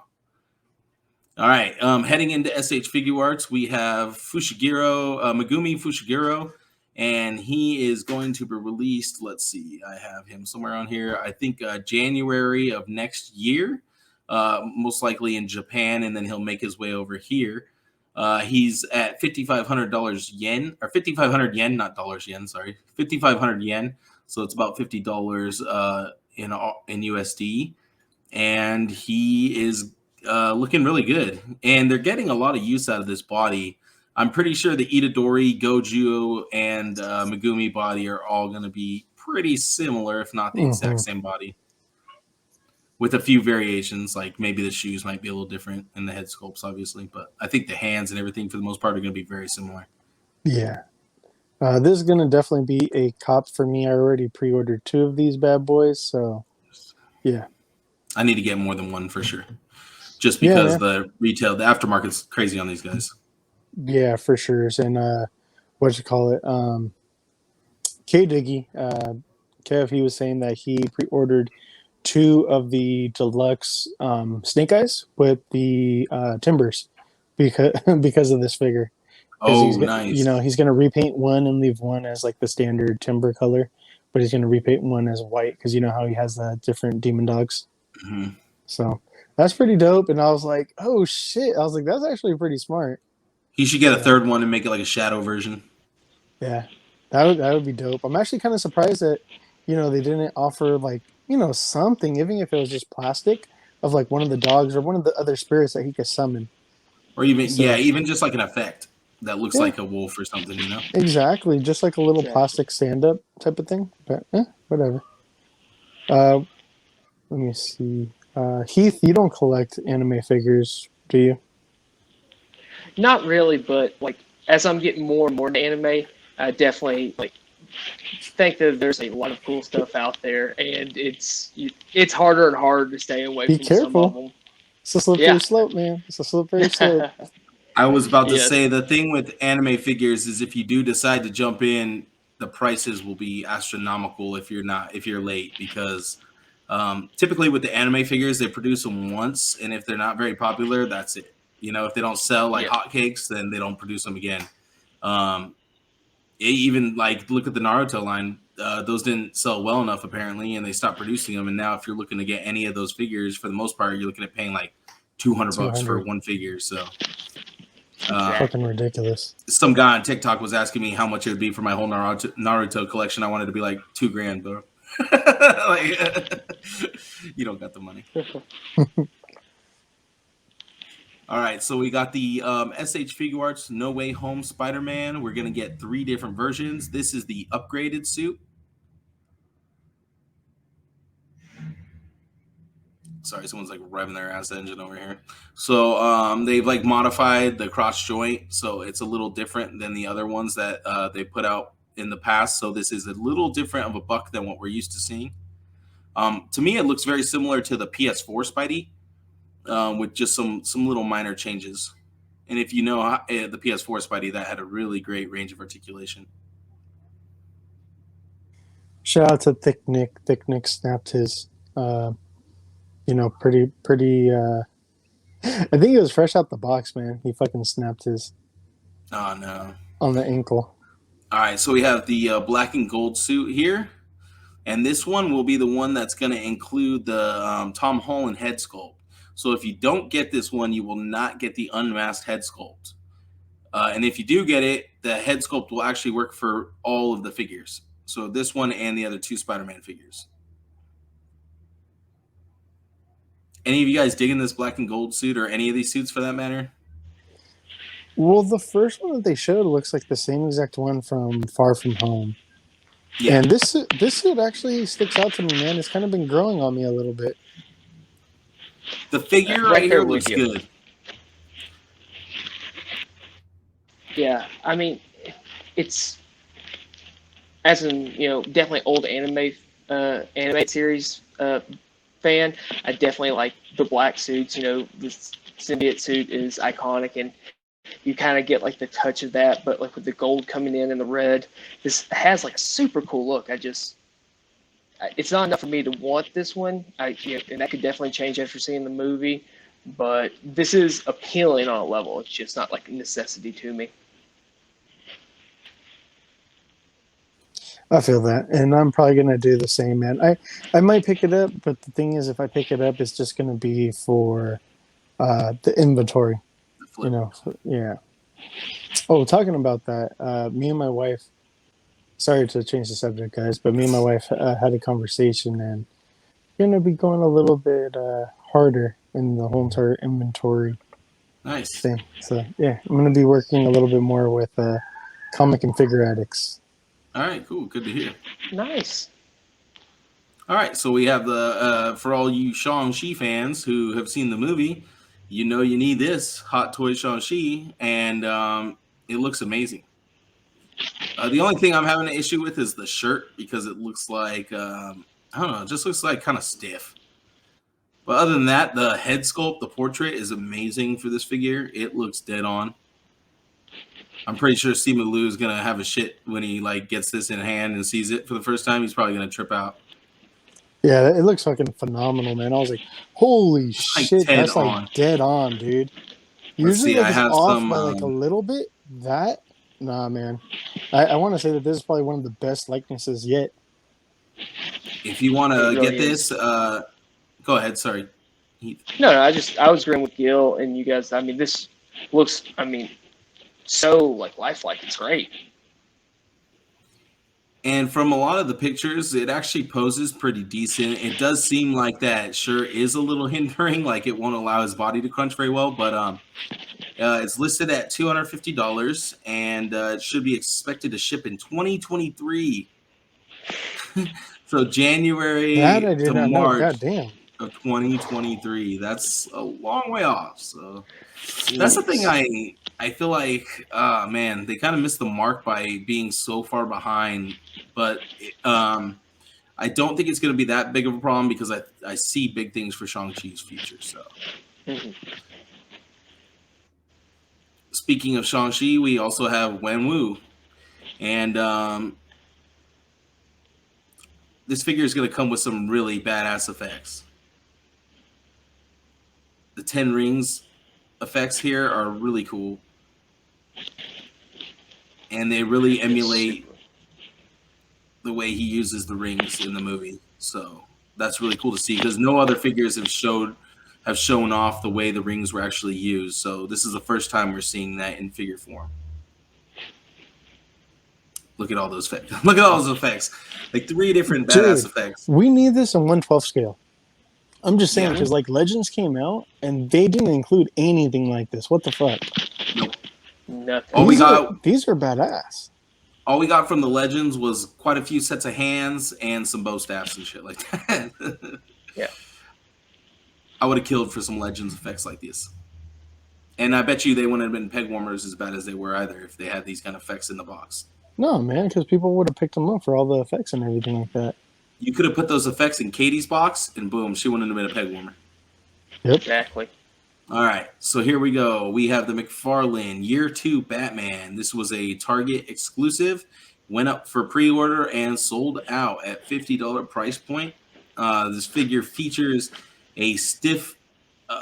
all right, heading into SH Figure Arts, we have Megumi Fushiguro. And he is going to be released, let's see, I have him somewhere on here, I think January of next year, most likely in Japan, and then he'll make his way over here. He's at $5,500 yen, or 5,500 yen, not dollars yen, sorry, 5,500 yen. So it's about $50 in USD. And he is looking really good. And they're getting a lot of use out of this body. I'm pretty sure the Itadori, Goju, and Megumi body are all going to be pretty similar, if not the exact same body, with a few variations. Like maybe the shoes might be a little different and the head sculpts, obviously. But I think the hands and everything, for the most part, are going to be very similar. Yeah. This is going to definitely be a cop for me. I already pre-ordered 2 of these bad boys. So, yeah. I need to get more than one for sure. Just because the aftermarket's crazy on these guys. Yeah, for sure. And K-Diggy, Kev, he was saying that he pre-ordered 2 of the deluxe Snake Eyes with the timbers because of this figure. Oh, nice. He's going to repaint one and leave one as like the standard timber color, but he's going to repaint one as white because you know how he has the different demon dogs. Mm-hmm. So that's pretty dope. And I was like, oh shit. I was like, that's actually pretty smart. He should get a third one and make it like a shadow version. Yeah, that would be dope. I'm actually kind of surprised that, they didn't offer like, something, even if it was just plastic, of like one of the dogs or one of the other spirits that he could summon. Or even, even just like an effect that looks like a wolf or something, Exactly, just like a little plastic stand-up type of thing. But whatever. Let me see. Heath, you don't collect anime figures, do you? Not really, but like as I'm getting more and more into anime, I definitely think that there's a lot of cool stuff out there, and it's harder and harder to stay away from some of them. It's a slippery slope, man. It's a slippery slope. I was about to say the thing with anime figures is if you do decide to jump in, the prices will be astronomical if you're late, because typically with the anime figures, they produce them once, and if they're not very popular, that's it. If they don't sell like hotcakes, then they don't produce them again. even like look at the Naruto line. Those didn't sell well enough apparently, and they stopped producing them. And now, if you're looking to get any of those figures, for the most part, you're looking at paying like $200 for 200. one figure. So, Fucking ridiculous. some guy on TikTok was asking me how much it would be for my whole Naruto collection. I wanted to be like $2,000, bro. Like, you don't got the money. All right, so we got the SH Figure Arts No Way Home Spider-Man. We're going to get 3 different versions. This is the upgraded suit. Sorry, someone's like revving their ass engine over here. So they've like modified the cross joint, so it's a little different than the other ones that they put out in the past. So this is a little different of a buck than what we're used to seeing. To me, it looks very similar to the PS4 Spidey, with just some little minor changes. And if you know the PS4 Spidey, that had a really great range of articulation. Shout out to Thick Nick. Thick Nick snapped his, pretty. I think he was fresh out the box, man. He fucking snapped his. Oh no! On the ankle. All right, so we have the black and gold suit here, and this one will be the one that's going to include the Tom Holland head sculpt. So if you don't get this one, you will not get the unmasked head sculpt. And if you do get it, the head sculpt will actually work for all of the figures. So this one and the other 2 Spider-Man figures. Any of you guys digging this black and gold suit, or any of these suits for that matter? Well, the first one that they showed looks like the same exact one from Far From Home. Yeah. And this suit actually sticks out to me, man. It's kind of been growing on me a little bit. The figure right here looks good. Yeah, I mean, it's as in definitely old anime series fan. I definitely like the black suits. This symbiote suit is iconic, and you kind of get like the touch of that, but like with the gold coming in and the red, this has like a super cool look. It's not enough for me to want this one. And that could definitely change after seeing the movie, but this is appealing on a level. It's just not like a necessity to me. I feel that, and I'm probably gonna do the same, man. I might pick it up, but the thing is, if I pick it up, it's just gonna be for the inventory. Yeah. Oh, talking about that, me and my wife. Sorry to change the subject, guys, but me and my wife had a conversation, and we're gonna be going a little bit harder in the whole entire inventory. Nice thing. So yeah, I'm gonna be working a little bit more with comic and figure addicts. All right, cool. Good to hear. Nice. All right, so we have the for all you Shang-Chi fans who have seen the movie, you need this Hot Toy Shang-Chi, and it looks amazing. The only thing I'm having an issue with is the shirt, because it looks like I don't know, it just looks like kind of stiff. But other than that, the head sculpt, the portrait is amazing for this figure. It looks dead on. I'm pretty sure Simu Liu is gonna have a shit when he like gets this in hand and sees it for the first time. He's probably gonna trip out. Yeah, it looks fucking phenomenal, man. I was like, holy shit, that's like dead on, dude. Usually it's off by like a little bit. Nah, man. I want to say that this is probably one of the best likenesses yet. If you want to get this, go ahead. Sorry, Heath. No, I was agreeing with Gil and you guys. I mean, this looks, so like lifelike. It's great. And from a lot of the pictures, it actually poses pretty decent. It does seem like that shirt is a little hindering, like it won't allow his body to crunch very well. But it's listed at $250, and it should be expected to ship in 2023. So January to March of 2023. That's a long way off. So that's the thing I feel like, man, they kind of missed the mark by being so far behind. But I don't think it's going to be that big of a problem, because I see big things for Shang-Chi's future. So, Speaking of Shang-Chi, we also have Wenwu. And this figure is going to come with some really badass effects. The 10 rings effects here are really cool. and they really emulate the way he uses the rings in the movie. So that's really cool to see because no other figures have shown off the way the rings were actually used. So this is the first time we're seeing that in figure form. Look at all those effects. Look at all those effects. Like 3 different badass effects. We need this in 1/12 scale. I'm just saying, Yeah. because like Legends came out and they didn't include anything like this. What the fuck? Nope. Nothing. These are badass. All we got from the Legends was quite a few sets of hands and some bow staffs and shit like that. Yeah. I would have killed for some Legends effects like this. And I bet you they wouldn't have been peg warmers as bad as they were either if they had these kind of effects in the box. No, man, because people would have picked them up for all the effects and everything like that. You could have put those effects in Katie's box, and boom, she wouldn't have been a peg warmer. Yep. Exactly. All right, so here we go. We have the McFarlane Year 2 Batman. This was a Target exclusive. Went up for pre-order and sold out at $50 price point. This figure features a stiff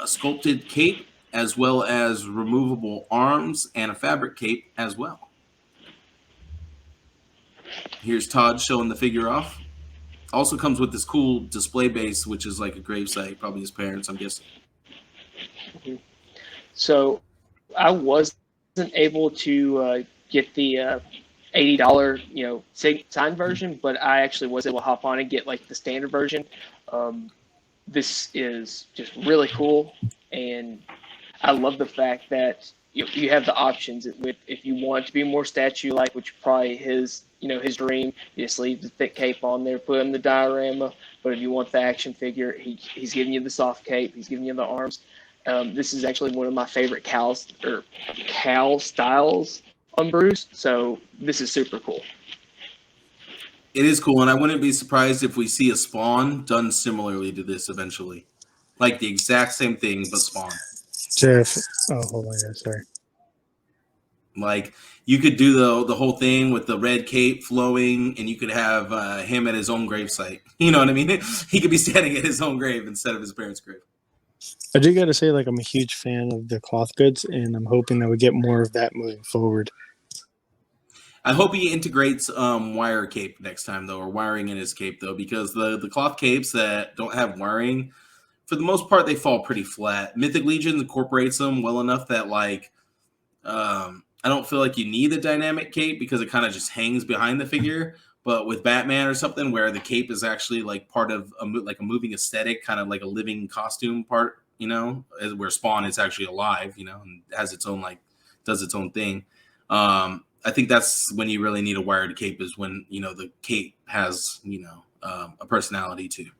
sculpted cape as well as removable arms and a fabric cape as well. Here's Todd showing the figure off. Also comes with this cool display base, which is like a gravesite, probably his parents, I'm guessing. So I wasn't able to get the $80, signed version, but I actually was able to hop on and get like the standard version. This is just really cool, and I love the fact that you have the options. If you want to be more statue-like, which probably his dream, you just leave the thick cape on there, put in the diorama. But if you want the action figure, he's giving you the soft cape. He's giving you the arms. This is actually one of my favorite Cal styles on Bruce. So this is super cool. It is cool, and I wouldn't be surprised if we see a Spawn done similarly to this eventually. Like the exact same thing, but Spawn. Jeff. Oh, hold on, guys. Sorry. Like you could do the whole thing with the red cape flowing, and you could have him at his own gravesite. You know what I mean? He could be standing at his own grave instead of his parents' grave. I do got to say, like, I'm a huge fan of the cloth goods, and I'm hoping that we get more of that moving forward. I hope he integrates wire cape next time, though, or wiring in his cape, though, because the cloth capes that don't have wiring, for the most part, they fall pretty flat. Mythic Legions incorporates them well enough that, like, I don't feel like you need a dynamic cape because it kind of just hangs behind the figure. But with Batman or something where the cape is actually like part of a moving aesthetic, kind of like a living costume part, where Spawn is actually alive, and has its own, does its own thing. I think that's when you really need a wired cape is when, the cape has, a personality too.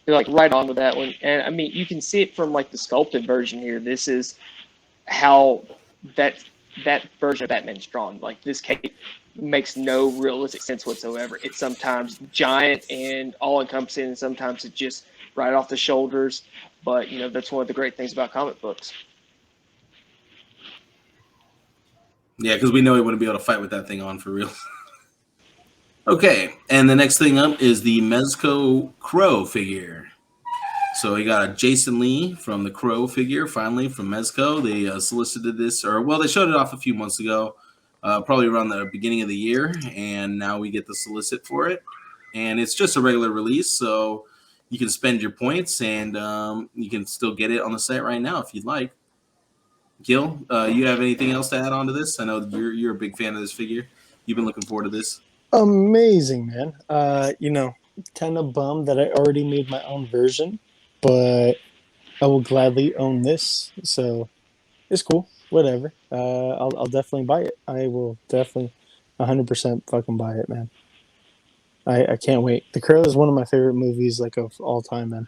You're like right on with that one. And I mean, you can see it from like the sculpted version here. This is how that version of Batman's drawn. Like this cape makes no realistic sense whatsoever. It's sometimes giant and all encompassing, and sometimes it's just right off the shoulders. But that's one of the great things about comic books. Yeah, because we know he wouldn't be able to fight with that thing on for real. Okay, and the next thing up is the Mezco Crow figure. So we got a Jason Lee from the Crow figure, finally, from Mezco. They solicited this, they showed it off a few months ago, probably around the beginning of the year, and now we get the solicit for it. And it's just a regular release, so you can spend your points, and you can still get it on the site right now if you'd like. Gil, you have anything else to add on to this? I know you're a big fan of this figure. You've been looking forward to this. Amazing, man. Kind of bummed that I already made my own version, but I will gladly own this. So it's cool. Whatever. I'll definitely buy it. I will definitely 100% fucking buy it, man. I can't wait. The Crow is one of my favorite movies, like, of all time, man.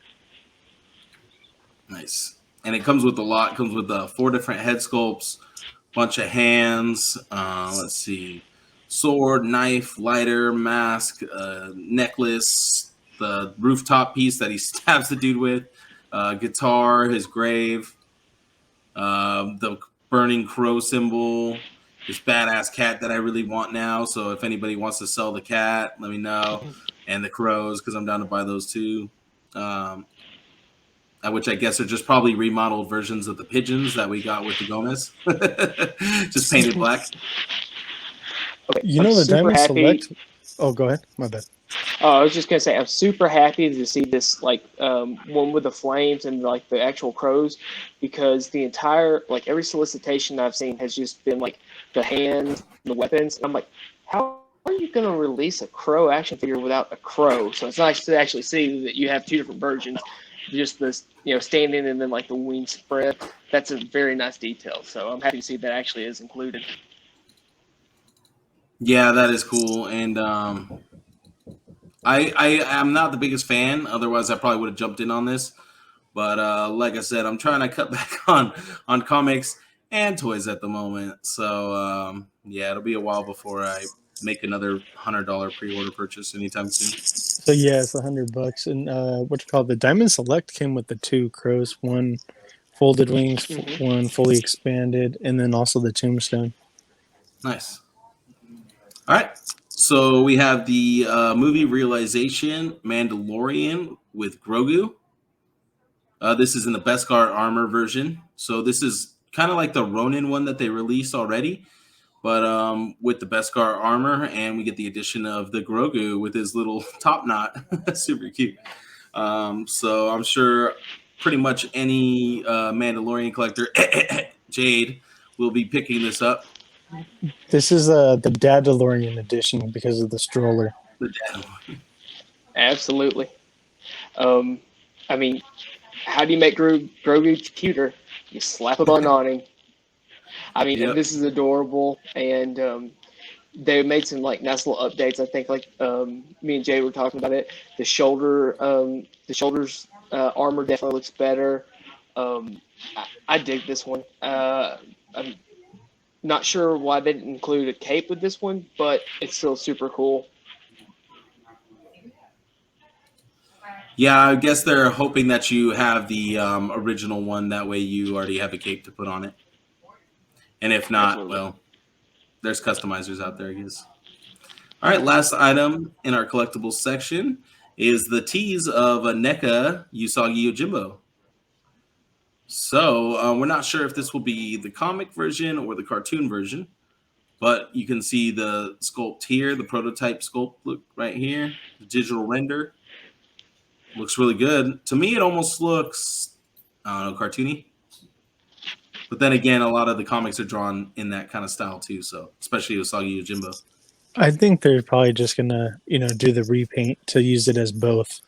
Nice. And it comes with a lot. It comes with 4 different head sculpts, bunch of hands. Let's see. Sword, knife, lighter, mask, necklace, the rooftop piece that he stabs the dude with, guitar, his grave, the burning crow symbol, this badass cat that I really want now. So if anybody wants to sell the cat, let me know. And the crows, because I'm down to buy those too. I which I guess are just probably remodeled versions of the pigeons that we got with the Gomez, just painted black. Okay, You I'm know the super Diamond happy. Select. Oh, go ahead. My bad. I was just gonna say I'm super happy to see this one with the flames and like the actual crows, because the entire like every solicitation I've seen has just been like the hands, the weapons. And I'm like, how are you gonna release a crow action figure without a crow? So it's nice to actually see that you have two different versions, just this standing and then like the wing spread. That's a very nice detail. So I'm happy to see that actually is included. Yeah, that is cool. And I am not the biggest fan. Otherwise, I probably would have jumped in on this. But like I said, I'm trying to cut back on comics and toys at the moment. So yeah, it'll be a while before I make another $100 pre-order purchase anytime soon. So yeah, it's $100, and what you call the Diamond Select came with the two crows, one folded wings, one fully expanded, and then also the tombstone. Nice. All right. So we have the movie Realization Mandalorian with Grogu. This is in the Beskar armor version. So this is kind of like the Ronin one that they released already, but with the Beskar armor, and we get the addition of the Grogu with his little top knot. Super cute. So I'm sure pretty much any Mandalorian collector, Jade, will be picking this up. This is the Dadalorian edition because of the stroller. The Dadalorian. Absolutely. I mean, how do you make Grogu cuter? You slap a bun on him. I mean, Yep. This is adorable, and they made some like nice little updates. I think like me and Jay were talking about it. The shoulders armor definitely looks better. I dig this one. I'm not sure why they didn't include a cape with this one, but it's still super cool. Yeah, I guess they're hoping that you have the original one. That way you already have a cape to put on it. And if not, Absolutely. well, there's customizers out there, I guess. All right, last item in our collectibles section is the tease of a Neca Usagi Yojimbo. So we're not sure if this will be the comic version or the cartoon version, but you can see the sculpt here, the prototype sculpt look right here, the digital render. Looks really good. To me, it almost looks, I don't know, cartoony. But then again, a lot of the comics are drawn in that kind of style too. So, especially Usagi Yojimbo. I think they're probably just gonna, do the repaint to use it as both.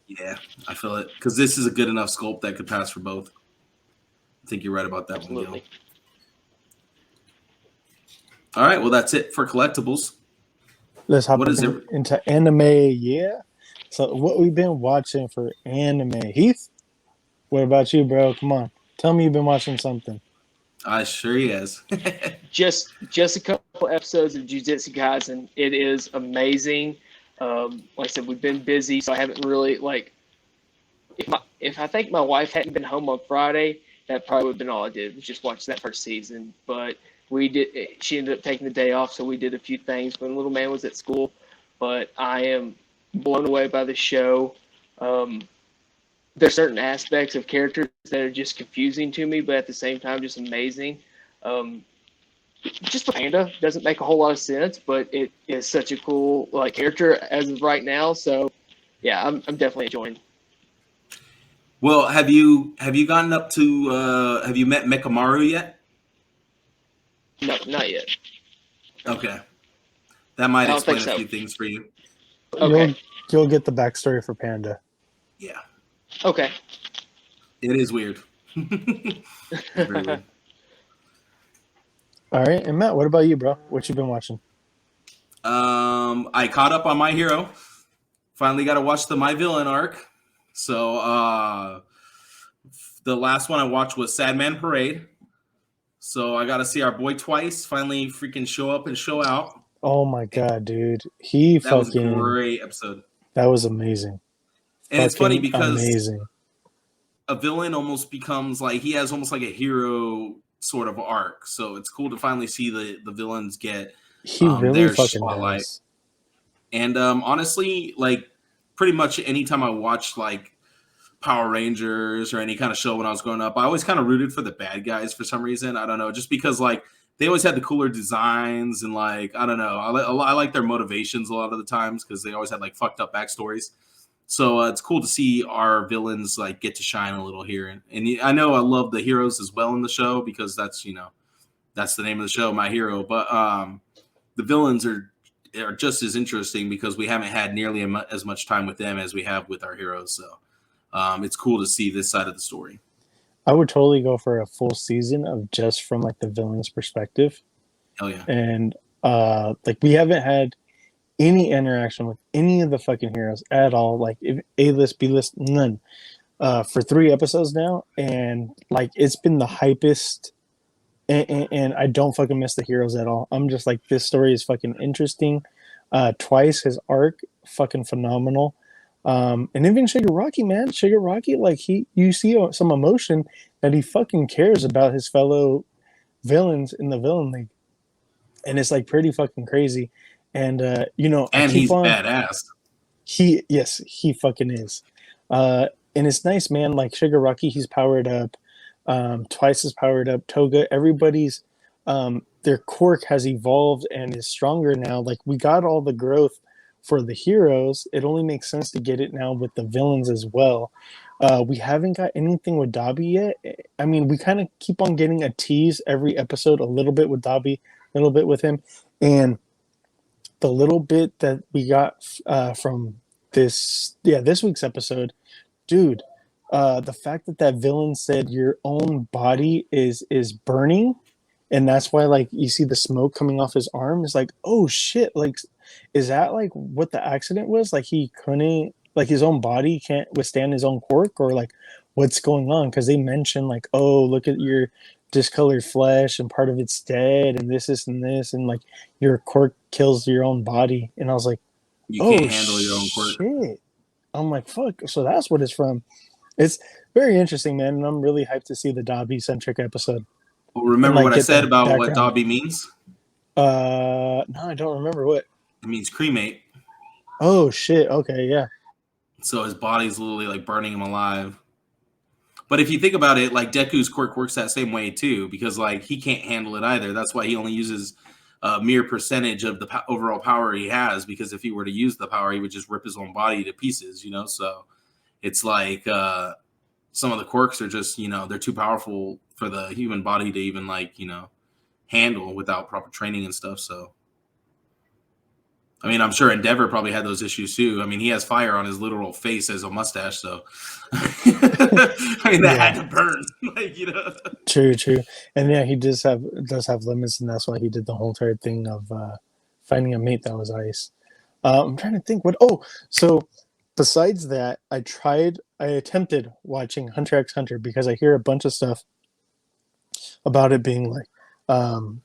Yeah, I feel it. Because this is a good enough sculpt that could pass for both. I think you're right about that one, Gil. All right, well, that's it for collectibles. Let's hop What is into anime, yeah? So what we've been watching for anime. Heath, what about you, bro? Come on. Tell me you've been watching something. I sure he has. Just a couple episodes of Jujutsu Kaisen. It is amazing. Like I said, we've been busy, so I haven't really if I think my wife hadn't been home on Friday, that probably would have been all I did, was just watch that first season. But she ended up taking the day off, so we did a few things when little man was at school. But I am blown away by the show. There's certain aspects of characters that are just confusing to me, but at the same time, just amazing. Just Panda doesn't make a whole lot of sense, but it is such a cool character as of right now. So, yeah, I'm definitely enjoying. Well, have you gotten up to? Have you met Mekamaru yet? No, not yet. Okay, that might explain a few things for you. Okay. You'll get the backstory for Panda. Yeah. Okay. It is weird. Very weird. All right, and Matt, what about you, bro? What you been watching? I caught up on My Hero. Finally got to watch the My Villain arc. So the last one I watched was Sad Man Parade. So I got to see our boy twice finally freaking show up and show out. Oh my god, dude! That was a great episode. That was amazing. And it's funny because amazing. A villain almost becomes he has almost like a hero sort of arc. So it's cool to finally see the villains get their spotlight. Does. And honestly, pretty much anytime I watch Power Rangers or any kind of show when I was growing up. I always kind of rooted for the bad guys for some reason. I don't know, just because like they always had the cooler designs and like I don't know. I like their motivations a lot of the times because they always had like fucked up backstories. So it's cool to see our villains like get to shine a little here. And I know I love the heroes as well in the show because that's that's the name of the show, My Hero. But the villains are just as interesting because we haven't had nearly as much time with them as we have with our heroes. So it's cool to see this side of the story. I would totally go for a full season of just from like the villain's perspective. Hell yeah. And like we haven't had any interaction with any of the fucking heroes at all. Like A-list, B-list, none. For 3 episodes now, and like it's been the hypest. And I don't fucking miss the heroes at all. I'm just like, this story is fucking interesting. Twice his arc, fucking phenomenal. And even Shigaraki, man, Shigaraki, like you see some emotion that he fucking cares about his fellow villains in the villain league, and it's like pretty fucking crazy. And and he's badass. He fucking is. And it's nice, man. Like Shigaraki, he's powered up. Twice as powered up. Toga, everybody's their quirk has evolved and is stronger now. Like we got all the growth for the heroes. It only makes sense to get it now with the villains as well. We haven't got anything with Dabi yet. I mean, we kind of keep on getting a tease every episode, a little bit with Dabi, a little bit with him, and the little bit that we got from this week's episode, dude. The fact that villain said your own body is burning, and that's why like you see the smoke coming off his arm, is like, oh shit, like is that like what the accident was? Like he couldn't, like his own body can't withstand his own quirk, or like what's going on? Because they mentioned like, oh, look at your discolored flesh and part of it's dead and this and this, and like your quirk kills your own body. And I was like, you can't handle your own quirk. Shit. I'm like, fuck, so that's what it's from. It's very interesting, man, and I'm really hyped to see the Dabi-centric episode. Well, remember what I said about what Dabi means? No, I don't remember what. It means cremate. Oh, shit. Okay, yeah. So his body's literally like burning him alive. But if you think about it, like Deku's quirk works that same way too, because like he can't handle it either. That's why he only uses a mere percentage of the overall power he has, because if he were to use the power, he would just rip his own body to pieces, So it's like some of the quirks are just, they're too powerful for the human body to even like, handle without proper training and stuff. So, I mean, I'm sure Endeavor probably had those issues too. I mean, he has fire on his literal face as a mustache. So, I mean, that had to burn, True. And yeah, he does have limits, and that's why he did the whole entire thing of finding a mate that was ice. I'm trying to think so besides that, I attempted watching Hunter x Hunter because I hear a bunch of stuff about it being like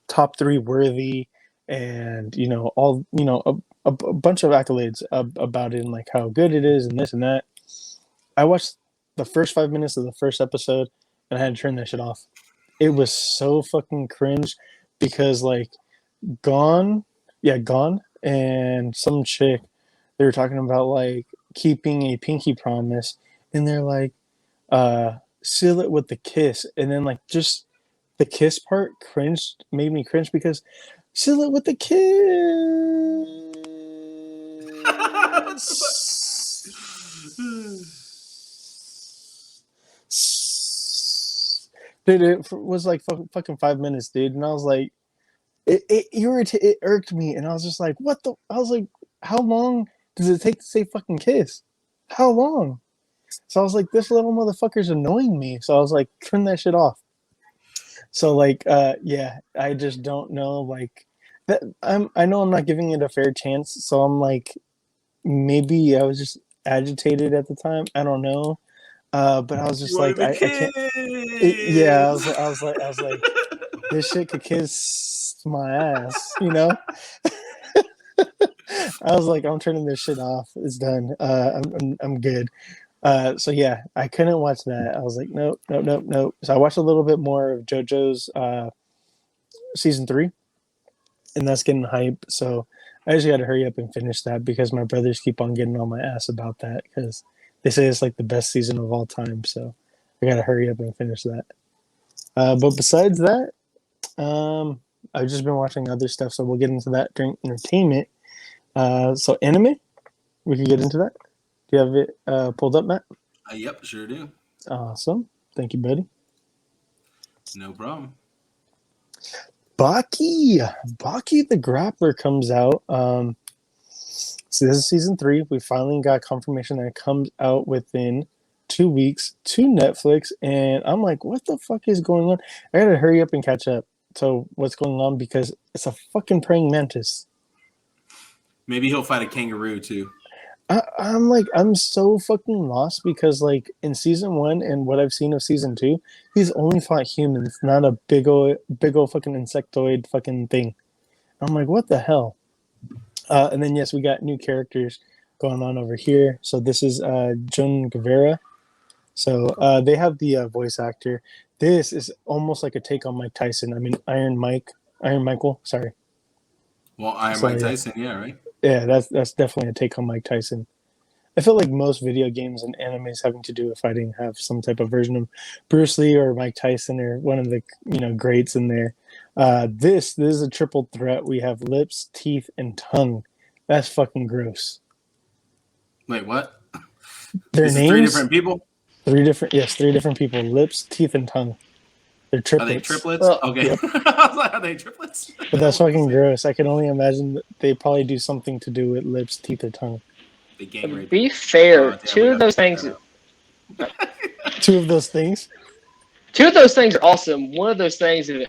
top 3 worthy, and all a bunch of accolades about it and like how good it is and this and that. I watched the first 5 minutes of the first episode and I had to turn that shit off. It was so fucking cringe because like Gone and some chick, they were talking about like keeping a pinky promise, and they're like seal it with the kiss, and then like just the kiss part made me cringe because seal it with the kiss. Dude, it was like fucking 5 minutes, dude, and I was like, it irked me, and I was just like, what the? I was like, how long does it take to say fucking kiss? How long? So I was like, this little motherfucker's annoying me. So I was like, turn that shit off. So like, I just don't know. Like, that I know I'm not giving it a fair chance. So I'm like, maybe I was just agitated at the time. I don't know. But I was just like, I can't. I was like, this shit could kiss my ass, I was like, I'm turning this shit off. It's done. I'm good. So yeah, I couldn't watch that. I was like, nope. So I watched a little bit more of JoJo's season 3, and that's getting hype. So I just got to hurry up and finish that because my brothers keep on getting on my ass about that because They say it's like the best season of all time, so I gotta hurry up and finish that. But besides that, I've just been watching other stuff, so we'll get into that during entertainment. So anime, we can get into that. Do you have it pulled up, Matt? Yep, sure do. Awesome. Thank you, buddy. No problem. Baki the Grappler comes out. So this is season 3. We finally got confirmation that it comes out within 2 weeks to Netflix, and I'm like, what the fuck is going on? I gotta hurry up and catch up to what's going on because it's a fucking praying mantis. Maybe he'll fight a kangaroo too. I'm so fucking lost because like in season 1 and what I've seen of season 2, he's only fought humans, not a big old fucking insectoid fucking thing. I'm like, what the hell? And then yes, we got new characters going on over here. So this is John Guevara. So they have the voice actor. This is almost like a take on Mike Tyson. I mean Iron Michael. Sorry. Well, Mike Tyson, yeah, right. Yeah, that's definitely a take on Mike Tyson. I feel like most video games and animes having to do with fighting have some type of version of Bruce Lee or Mike Tyson or one of the greats in there. This is a triple threat. We have lips, teeth, and tongue. That's fucking gross. Wait, what? Their names? 3 different people? 3 different people. Lips, teeth, and tongue. They're triplets. Are they triplets? Okay. Yep. I was like, are they triplets? But that's fucking gross. I can only imagine that they probably do something to do with lips, teeth, or tongue. They gang rape. Be fair, 2 of those things. 2 of those things? 2 of those things are awesome. One of those things is,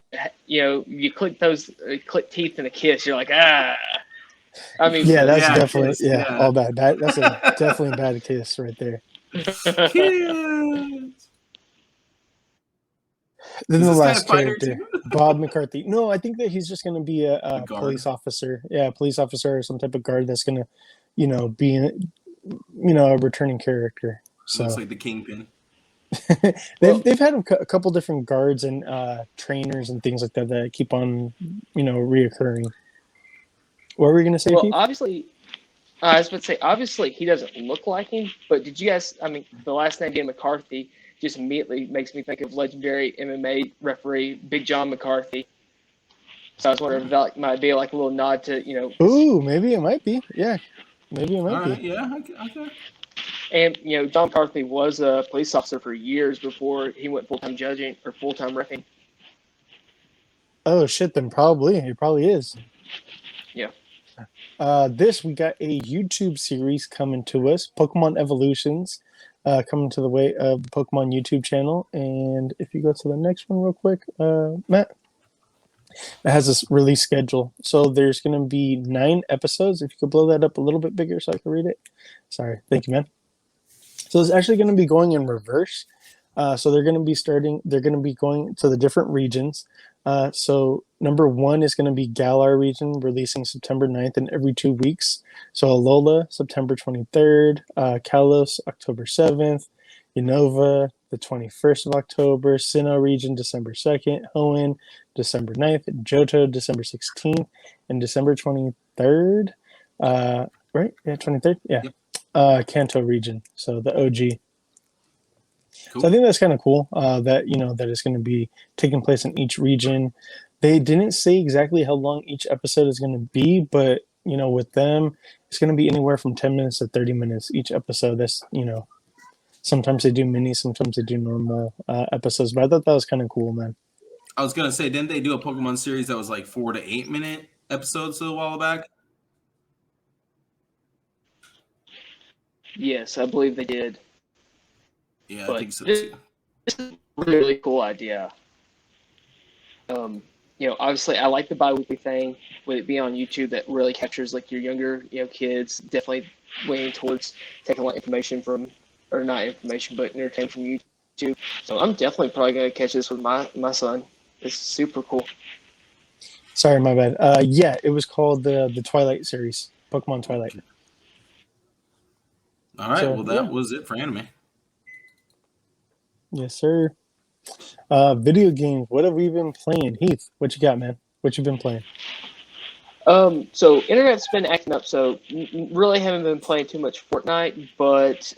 you click teeth in a kiss, you're like, ah. I mean, yeah, that's definitely all bad. That's a definitely bad kiss right there. Then the last character, Bob Mccarthy. No, I think that he's just going to be a police officer. Yeah, a police officer or some type of guard that's going to, be, a returning character. So looks like the Kingpin. they've had a couple different guards and trainers and things like that keep on, reoccurring. What were we going to say, Heath? Obviously, I was about to say, obviously he doesn't look like him, but did you guys, the last name being McCarthy just immediately makes me think of legendary MMA referee Big John McCarthy. So I was wondering if that might be like a little nod to, Ooh, maybe it might be. Yeah, maybe it might be. Yeah, okay. And, John McCarthy was a police officer for years before he went full-time judging or full-time reffing. Oh, shit, then probably. He probably is. Yeah. We got a YouTube series coming to us, Pokemon Evolutions, coming to the way of the Pokemon YouTube channel. And if you go to the next one real quick, Matt, it has this release schedule. So there's going to be 9 episodes. If you could blow that up a little bit bigger so I can read it. Sorry. Thank you, man. So it's actually going to be going in reverse. So they're going to be going to the different regions. So number 1 is going to be Galar region, releasing September 9th and every 2 weeks. So Alola, September 23rd, Kalos, October 7th, Unova, the 21st of October, Sinnoh region, December 2nd, Hoenn, December 9th, Johto, December 16th, and December 23rd, right? Yeah, 23rd? Yeah. Yep. Kanto region, so the OG. Cool. So I think that's kind of cool that that it's going to be taking place in each region. They didn't say exactly how long each episode is going to be, but with them, it's going to be anywhere from 10 minutes to 30 minutes each episode. That's sometimes they do mini, sometimes they do normal episodes. But I thought that was kind of cool, man. I was gonna say, didn't they do a Pokemon series that was like 4 to 8 minute episodes a while back? Yes, I believe they did. Yeah, but I think so too. This is a really cool idea. Obviously I like the bi-weekly thing with it being on YouTube that really captures like your younger, kids, definitely leaning towards taking a lot of information from, or not information, but entertainment from YouTube. So I'm definitely probably going to catch this with my son. It's super cool. Sorry, my bad. Yeah, it was called the Twilight series, Pokemon Twilight. All right, so, that was it for anime. Yes, sir. Video games. What have we been playing? Heath, what you got, man? What you been playing? So internet's been acting up, so really haven't been playing too much Fortnite, but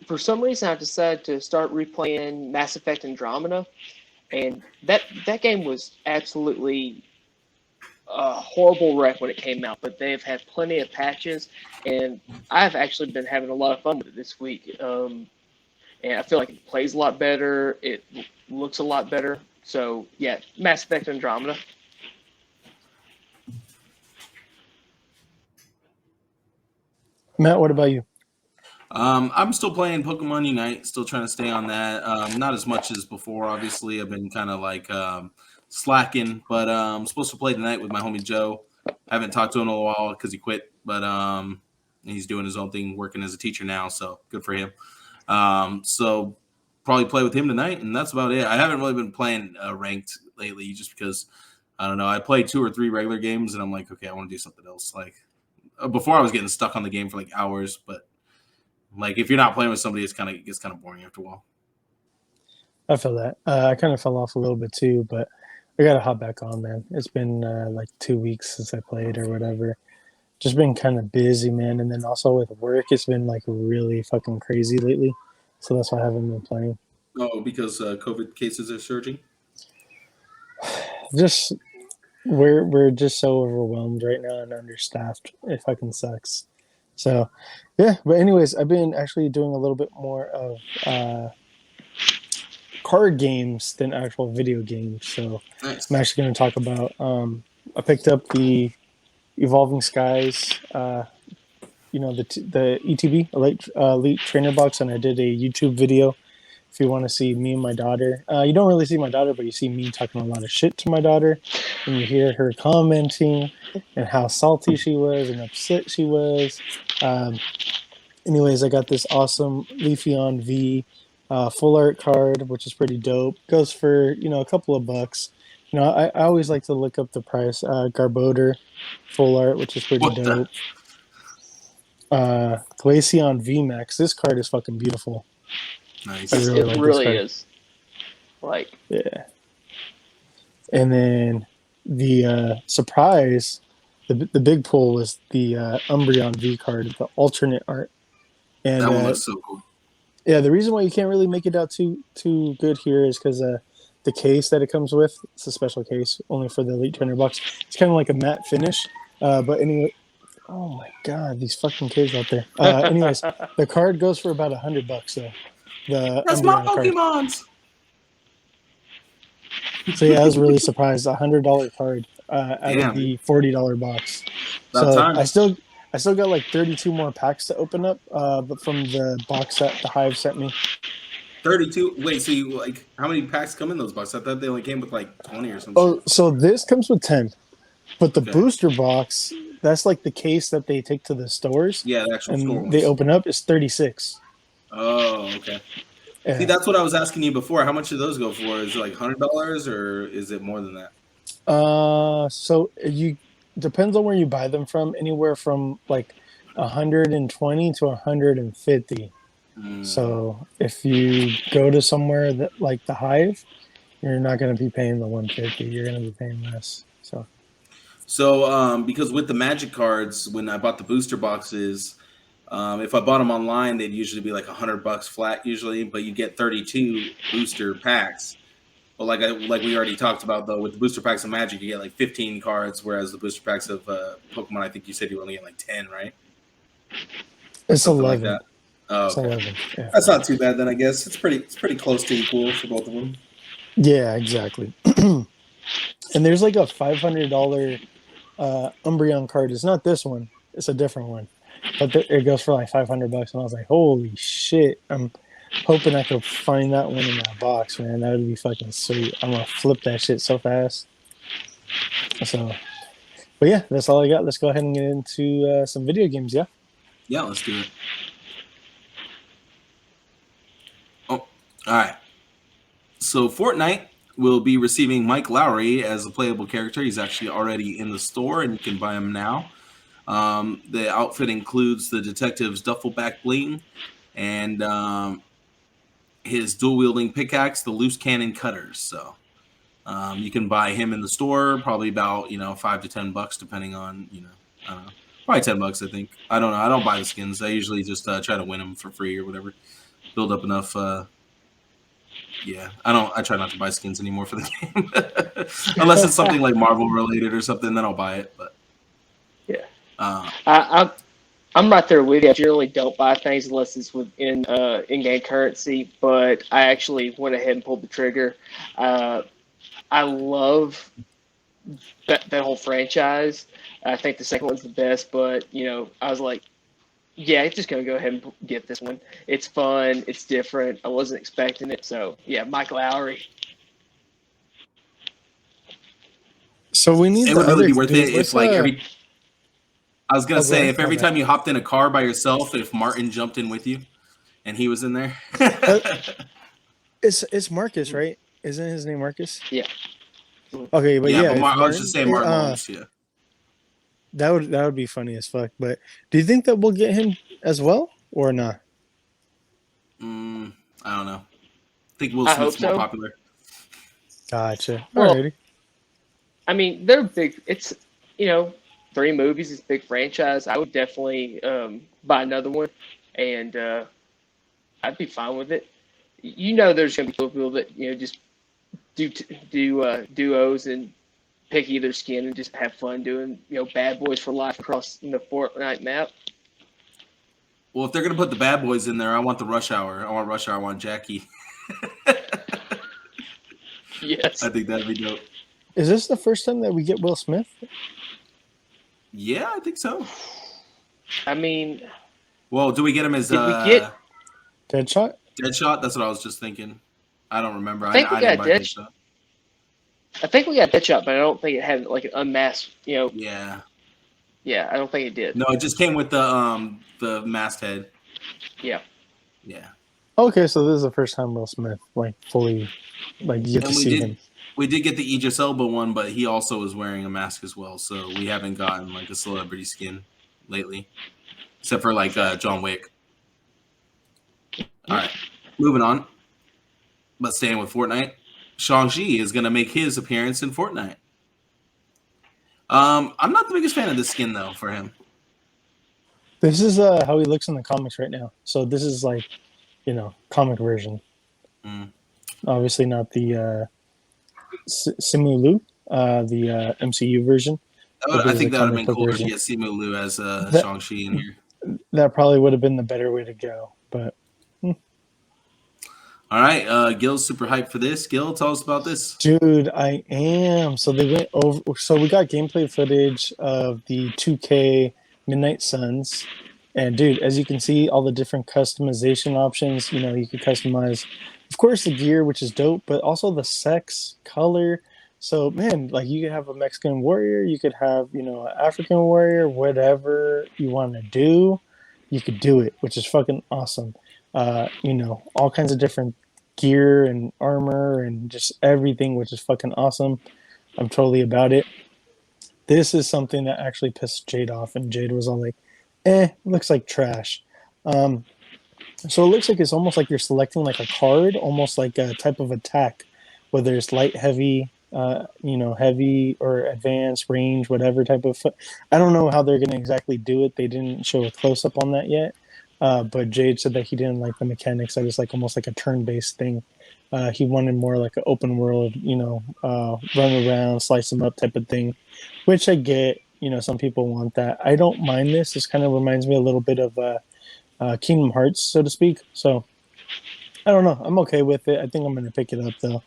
for some reason, I decided to start replaying Mass Effect Andromeda, and that game was absolutely a horrible wreck when it came out. But they've had plenty of patches, and I've actually been having a lot of fun with it this week. And I feel like it plays a lot better. It looks a lot better. So yeah, Mass Effect Andromeda. Matt, what about you? I'm still playing Pokemon Unite, still trying to stay on that. Not as much as before, obviously. I've been kind of like slacking, but I'm supposed to play tonight with my homie Joe. Haven't talked to him in a while because he quit, but he's doing his own thing, working as a teacher now, so good for him. So probably play with him tonight, and that's about it. I haven't really been playing ranked lately just because, I don't know, I played 2 or 3 regular games, and I'm like, okay, I want to do something else. Like, before I was getting stuck on the game for like hours, but like if you're not playing with somebody, it gets kind of boring after a while. I feel that. I kind of fell off a little bit too, but I got to hop back on, man. It's been like 2 weeks since I played or whatever. Just been kind of busy, man. And then also with work, it's been like really fucking crazy lately. So that's why I haven't been playing. Oh, because COVID cases are surging? Just we're just so overwhelmed right now and understaffed. It fucking sucks. So yeah, but anyways, I've been actually doing a little bit more of card games than actual video games. So Nice. I'm actually going to talk about. I picked up the Evolving Skies, the ETB Elite Trainer Box, and I did a YouTube video. If you want to see me and my daughter, you don't really see my daughter, but you see me talking a lot of shit to my daughter, and you hear her commenting and how salty she was and upset she was. Anyways, I got this awesome Leafeon V full art card, which is pretty dope. Goes for a couple of bucks. I always like to look up the price. Garbodor full art, which is pretty dope. Glaceon VMAX. This card is fucking beautiful. Nice. It really is. Like, yeah. And then the surprise, the big pull was the Umbreon V card, the alternate art. And that one looks so cool. Yeah, the reason why you can't really make it out too good here is because the case that it comes with, it's a special case only for the Elite Trainer box. It's kind of like a matte finish. But anyway, oh my god, these fucking kids out there. Anyways, the card goes for about $100 though. That's my Pokemons. So yeah, I was really surprised. $100 card out of the $40 box. About so time. I still got like 32 more packs to open up, but from the box set the Hive sent me. 32. Wait, so you like how many packs come in those boxes? I thought they only came with like 20 or something. Oh, so this comes with 10, but the booster box, that's like the case that they take to the stores. Yeah, the actual store ones. They open up is 36. Oh, okay. Yeah. See, that's what I was asking you before. How much do those go for? Is it like $100 or is it more than that? So you depends on where you buy them from. Anywhere from like 120 to 150. So if you go to somewhere that like the Hive, you're not going to be paying the 150. You're going to be paying less. So because with the Magic cards, when I bought the booster boxes, if I bought them online, they'd usually be like $100 flat usually, but you get 32 booster packs. But like we already talked about though, with the booster packs of Magic, you get like 15 cards, whereas the booster packs of Pokemon, I think you said you only get like 10, right? It's Something 11. like that. Oh, It's okay. 11. Yeah. That's not too bad then, I guess. It's pretty close to equal for both of them. Yeah, exactly. And there's like a $500 Umbreon card. It's not this one. It's a different one. But it goes for like $500, and I was like, holy shit! I'm hoping I could find that one in that box, man. That would be fucking sweet. I'm gonna flip that shit so fast. So, but yeah, that's all I got. Let's go ahead and get into some video games. Yeah. Yeah, let's do it. Oh, all right. So Fortnite will be receiving Mike Lowry as a playable character. He's actually already in the store, and you can buy him now. The outfit includes the detective's duffelback bling and his dual-wielding pickaxe, the loose cannon cutters. So you can buy him in the store, probably about $5 to $10, depending on I don't know, probably $10, I think. I don't know. I don't buy the skins. I usually just try to win them for free or whatever. build up enough. Yeah, I try not to buy skins anymore for the game, unless it's something like Marvel related or something. Then I'll buy it. But Yeah. uh, I'm right there with you. I generally don't buy things unless it's within in-game currency, but I actually went ahead and pulled the trigger. I love that whole franchise. I think the second one's the best, but I was like, yeah, I'm just gonna go ahead and get this one. It's fun. It's different. I wasn't expecting it, so yeah, Mike Lowry. So we need it the would really other be worth dude, it if I was gonna Oh, go say ahead. if every Okay. time you hopped in a car by yourself, if Martin jumped in with you, and he was in there. It's Marcus, right? Isn't his name Marcus? Yeah. Okay, but yeah, yeah, but if I was just saying Martin Lawrence. Yeah. that would be funny as fuck. But do you think that we'll get him as well or not? I don't know. I think Will I Smith's hope more so. popular. Gotcha. Well, Alrighty. I mean, they're big. It's 3 movies. It's a big franchise. I would definitely buy another one, and I'd be fine with it. There's gonna be people that just do duos and pick either skin and just have fun doing bad boys for life across the Fortnite map. Well, if they're gonna put the bad boys in there, I want the Rush Hour. I want Rush Hour. I want Jackie. Yes. I think that'd be dope. Is this the first time that we get Will Smith? Yeah, I think so. I mean, Well, do we get him as did we get? Deadshot? Deadshot? That's what I was just thinking. I don't remember. I think we didn't got buy Deadshot. I think we got Deadshot, but I don't think it had like an unmasked. Yeah. Yeah, I don't think it did. No, it just came with the masthead. Yeah. Yeah. Okay, so this is the first time Will Smith fully you get to And see him. we did get the Idris Elba one, but he also is wearing a mask as well. So we haven't gotten a celebrity skin lately, except for John Wick. All right, moving on. But staying with Fortnite, Shang-Chi is going to make his appearance in Fortnite. I'm not the biggest fan of this skin though for him. This is how he looks in the comics right now. So this is comic version. Obviously not the Simu Liu, the MCU version. I think that would have been cooler to get Simu Liu as Shang-Chi in here. That probably would have been the better way to go. But all right, Gil's super hyped for this. Gil, tell us about this. dude, I am. So they went over. So we got gameplay footage of the 2K Midnight Suns. And dude, as you can see, all the different customization options, you could customize, of course, the gear, which is dope, but also the sex, color. So man, you could have a Mexican warrior, you could have, an African warrior, whatever you want to do, you could do it, which is fucking awesome. All kinds of different gear and armor and just everything, which is fucking awesome. I'm totally about it. This is something that actually pissed Jade off, and Jade was all like, looks like trash. So it looks like it's almost like you're selecting a card, almost like a type of attack, whether it's light, heavy, heavy or advanced, range, whatever type of. I don't know how they're going to exactly do it. They didn't show a close up on that yet. But Jade said that he didn't like the mechanics. That it's almost like a turn-based thing. He wanted more like an open world, run around, slice them up type of thing, which I get. Some people want that. I don't mind this. This kind of reminds me a little bit of Kingdom Hearts, so to speak. So I don't know. I'm okay with it. I think I'm going to pick it up, though.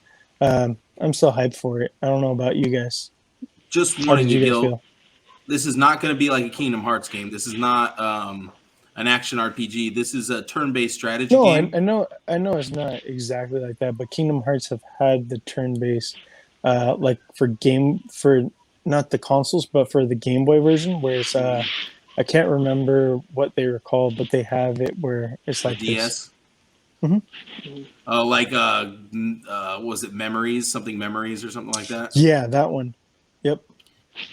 I'm still hyped for it. I don't know about you guys. Just wanted you, Gil. This is not going to be like a Kingdom Hearts game. This is not an action RPG. This is a turn-based strategy game. No, I know it's not exactly like that, but Kingdom Hearts have had the turn-based, for not the consoles, but for the Game Boy version, where it's I can't remember what they were called, but they have it where it's like DS. Mm-hmm. Was it Memories? Something Memories or something like that? Yeah, that one. Yep.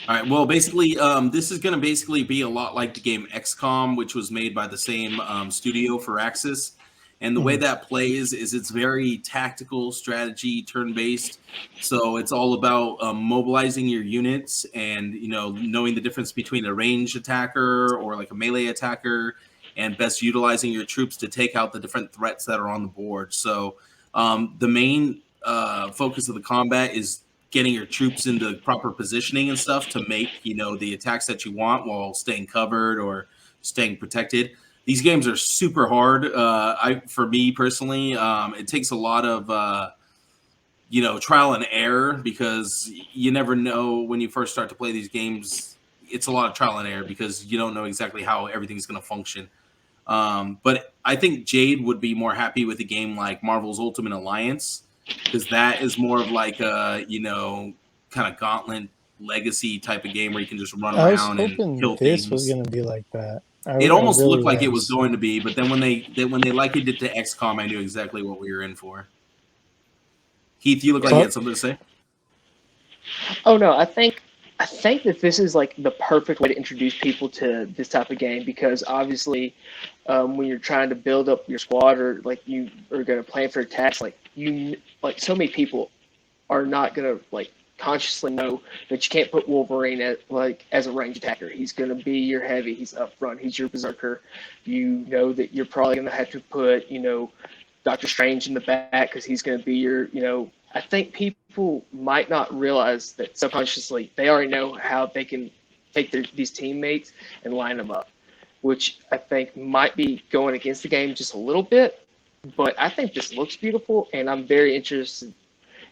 All right. Well, basically, this is going to basically be a lot like the game XCOM, which was made by the same studio for Axis. And the way that plays is it's very tactical strategy, turn-based. So it's all about mobilizing your units and, knowing the difference between a ranged attacker or like a melee attacker and best utilizing your troops to take out the different threats that are on the board. So the main focus of the combat is getting your troops into proper positioning and stuff to make, the attacks that you want while staying covered or staying protected. These games are super hard. For me personally, it takes a lot of trial and error, because you never know when you first start to play these games. It's a lot of trial and error because you don't know exactly how everything's going to function. But I think Jade would be more happy with a game like Marvel's Ultimate Alliance, because that is more of like a, kind of gauntlet legacy type of game where you can just run I was around and hoping kill this things. was going to be like that. It almost really looked like it was going to be, but then when they likened it to XCOM, I knew exactly what we were in for. Heath, you look like you had something to say. Oh no, I think that this is like the perfect way to introduce people to this type of game, because obviously, when you're trying to build up your squad, or like you are going to plan for attacks, like so many people are not going to like consciously know that you can't put Wolverine as a ranged attacker. He's going to be your heavy. He's up front. He's your berserker. You know that you're probably going to have to put Doctor Strange in the back, because he's going to be your I think people might not realize that subconsciously they already know how they can take these teammates and line them up, which I think might be going against the game just a little bit. But I think this looks beautiful, and I'm very interested,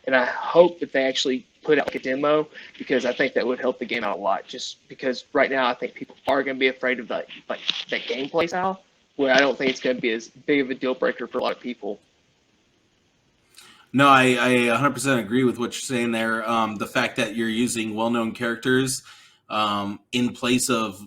and I hope that they actually put out like a demo, because I think that would help the game out a lot. Just because right now I think people are going to be afraid of that gameplay style, where I don't think it's going to be as big of a deal breaker for a lot of people. No, I 100% agree with what you're saying there. The fact that you're using well-known characters in place of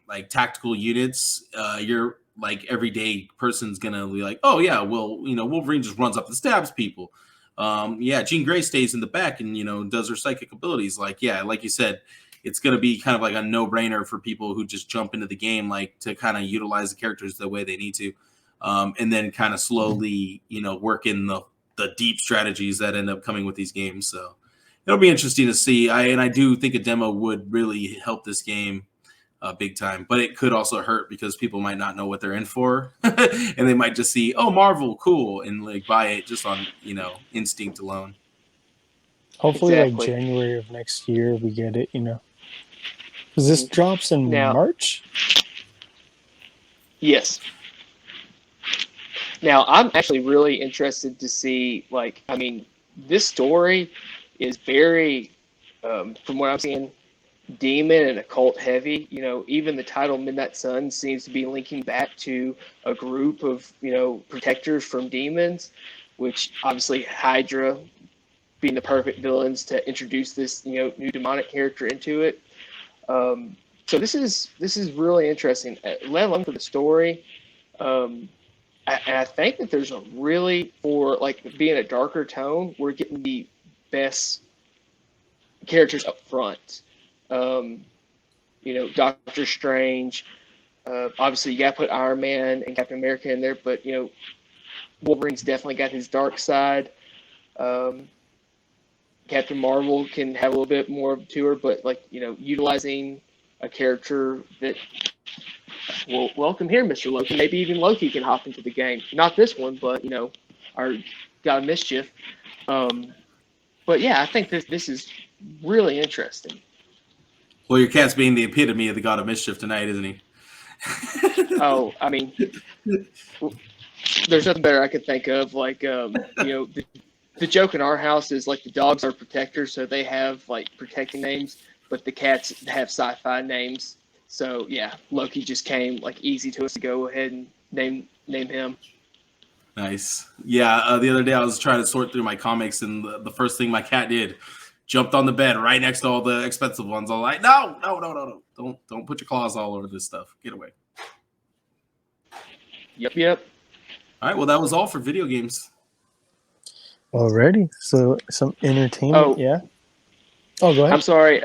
like tactical units, you're like everyday person's gonna be like, oh yeah, well, Wolverine just runs up and stabs people. Jean Grey stays in the back and does her psychic abilities. Like you said, it's gonna be kind of like a no-brainer for people who just jump into the game, like to kind of utilize the characters the way they need to, and then kind of slowly, work in the deep strategies that end up coming with these games. So it'll be interesting to see. I do think a demo would really help this game big time, but it could also hurt because people might not know what they're in for and they might just see, oh, Marvel, cool, and like buy it just on, instinct alone. Hopefully Exactly. like January of next year we get it, Because this drops in March? Yes. Now, I'm actually really interested to see, this story is very, from what I'm seeing, demon and occult heavy. Even the title Midnight Sun seems to be linking back to a group of, protectors from demons, which obviously Hydra being the perfect villains to introduce this, new demonic character into it. So this is really interesting, let alone for the story. I think that there's for being a darker tone, we're getting the best characters up front. Doctor Strange. Obviously, you got to put Iron Man and Captain America in there, but Wolverine's definitely got his dark side. Captain Marvel can have a little bit more to her, but utilizing a character that. Well, welcome here, Mr. Loki. Maybe even Loki can hop into the game. Not this one, but our God of Mischief. But yeah, I think this is really interesting. Well, your cat's being the epitome of the God of Mischief tonight, isn't he? Oh, I mean, there's nothing better I could think of. The joke in our house is the dogs are protectors, so they have protecting names, but the cats have sci-fi names. So yeah, Loki just came easy to us to go ahead and name him. Nice. Yeah, the other day I was trying to sort through my comics, and the first thing my cat did, jumped on the bed right next to all the expensive ones. I'm like, no, don't put your claws all over this stuff. Get away. Yep. All right, well, that was all for video games. Alrighty, so some entertainment, yeah. Oh, go ahead. I'm sorry.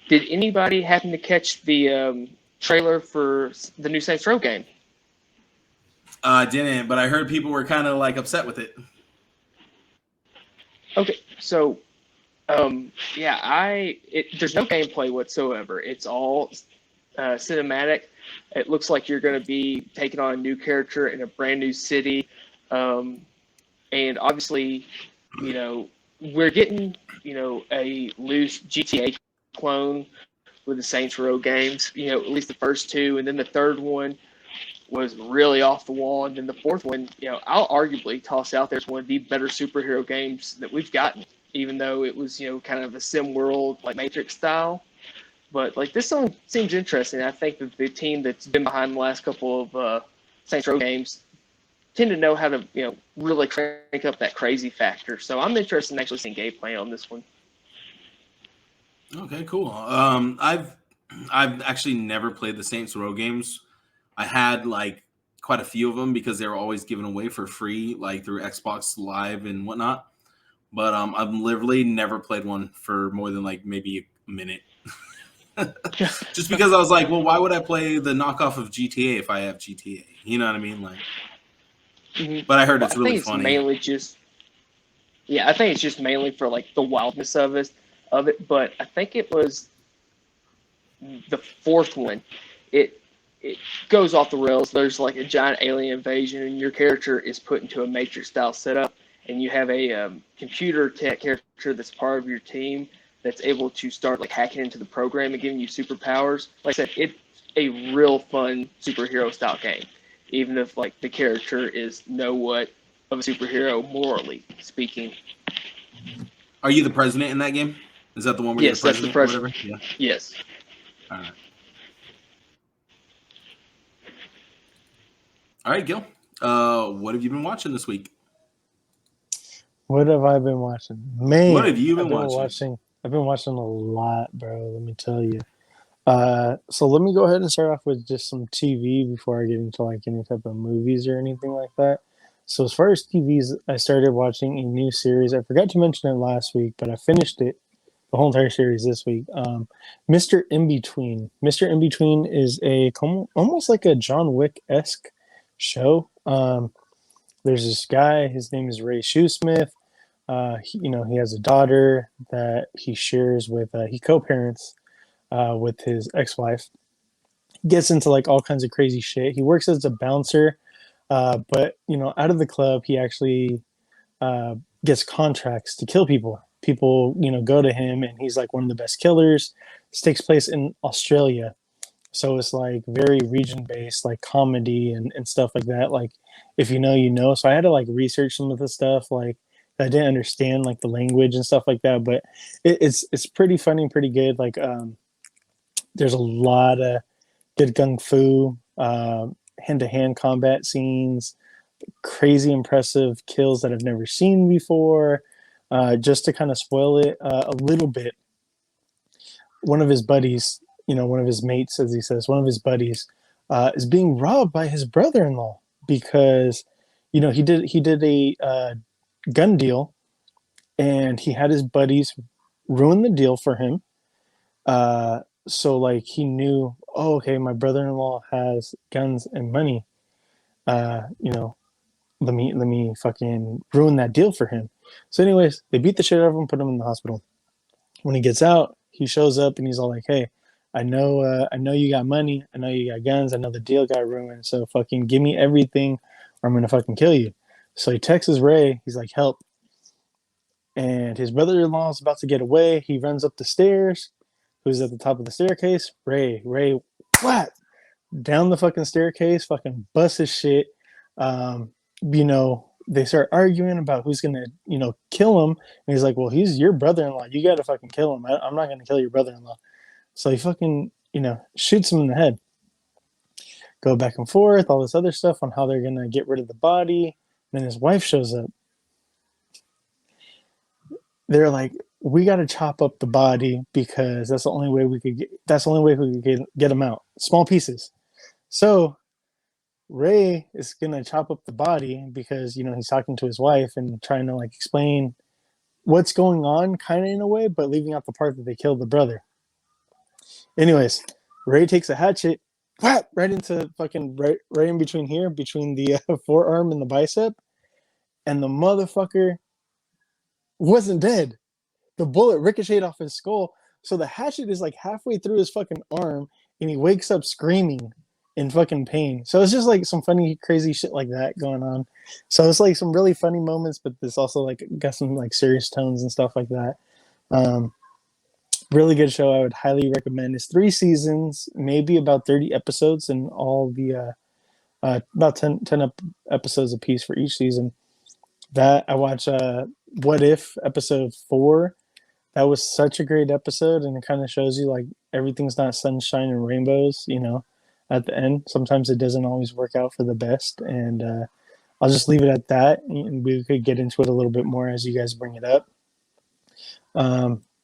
Did anybody happen to catch the trailer for the new Saints Row game? I didn't, but I heard people were kind of upset with it. Okay, so there's no gameplay whatsoever. It's all cinematic. It looks like you're going to be taking on a new character in a brand new city. And obviously, we're getting, a loose GTA clone with the Saints Row games, at least the first two. And then the third one was really off the wall. And then the fourth one, I'll arguably toss out there as one of the better superhero games that we've gotten, even though it was, kind of a sim world, like Matrix style. But like this one seems interesting. I think that the team that's been behind the last couple of Saints Row games tend to know how to, really crank up that crazy factor. So I'm interested in actually seeing gameplay on this one. Okay, cool. I've actually never played the Saints Row games. I had like quite a few of them because they were always given away for free, like through Xbox Live and whatnot. But I've literally never played one for more than like maybe a minute. Just because I was like, well, why would I play the knockoff of GTA if I have GTA? You know what I mean? Like, but I heard it's really funny. Mainly just, I think it's just mainly for like the wildness of it. But I think it was the fourth one. It goes off the rails. There's like a giant alien invasion, and your character is put into a Matrix style setup, and you have a computer tech character that's part of your team that's able to start like hacking into the program and giving you superpowers. Like I said, it's a real fun superhero style game, even if like the character is what of a superhero morally speaking. Are you the president in that game? Is that the one where you're the president? That's the president. Or whatever? Yeah. Yes. All right, Gil. What have you been watching this week? What have I been watching? Man, what have you been watching? I've been watching a lot, bro. Let me tell you. So let me go ahead and start off with just some TV before I get into like any type of movies or anything like that. So as far as TVs, I started watching a new series. I forgot to mention it last week, but I finished it, the whole entire series this week. Mr. In-Between. Mr. In-Between is almost like a John Wick-esque show. There's this guy, his name is Ray Shoesmith. He has a daughter that he shares with, he co-parents with his ex-wife. He gets into like all kinds of crazy shit. He works as a bouncer, but out of the club, he actually gets contracts to kill people. People, go to him, and he's like one of the best killers. This takes place in Australia, so it's like very region-based, like comedy and stuff like that. Like if you know, you know. So I had to like research some of the stuff, like I didn't understand like the language and stuff like that, but it's pretty funny and pretty good. Like there's a lot of good kung fu, hand-to-hand combat scenes, crazy impressive kills that I've never seen before. Just to kind of spoil it a little bit, one of his buddies, one of his mates, as he says, one of his buddies is being robbed by his brother-in-law because he did a gun deal, and he had his buddies ruin the deal for him. So like he knew, oh, okay, my brother-in-law has guns and money. Let me fucking ruin that deal for him. So anyways, they beat the shit out of him, put him in the hospital. When he gets out, he shows up and he's all like, hey, I know you got money. I know you got guns. I know the deal got ruined. So fucking give me everything or I'm going to fucking kill you. So he texts Ray. He's like, help. And his brother-in-law is about to get away. He runs up the stairs. Who's at the top of the staircase? Ray, what? Down the fucking staircase, fucking busts his shit. They start arguing about who's going to, kill him. And he's like, well, he's your brother-in-law. You got to fucking kill him. I'm not going to kill your brother-in-law. So he fucking, shoots him in the head. Go back and forth, all this other stuff on how they're going to get rid of the body. Then his wife shows up. They're like, we got to chop up the body because that's the only way we could get him out. Small pieces. So Ray is going to chop up the body because, he's talking to his wife and trying to like explain what's going on kind of in a way, but leaving out the part that they killed the brother. Anyways, Ray takes a hatchet, whap, right into fucking right in between here, between the forearm and the bicep. And the motherfucker wasn't dead. The bullet ricocheted off his skull. So the hatchet is like halfway through his fucking arm and he wakes up screaming in fucking pain. So it's just like some funny, crazy shit like that going on. So it's like some really funny moments, but this also like got some like serious tones and stuff like that. Really good show. I would highly recommend. It's 3 seasons, maybe about 30 episodes, and all the about 10 episodes a piece for each season. That I watched What If episode 4. That was such a great episode, and it kind of shows you like everything's not sunshine and rainbows, you know, at the end. Sometimes it doesn't always work out for the best, and I'll just leave it at that, and we could get into it a little bit more as you guys bring it up.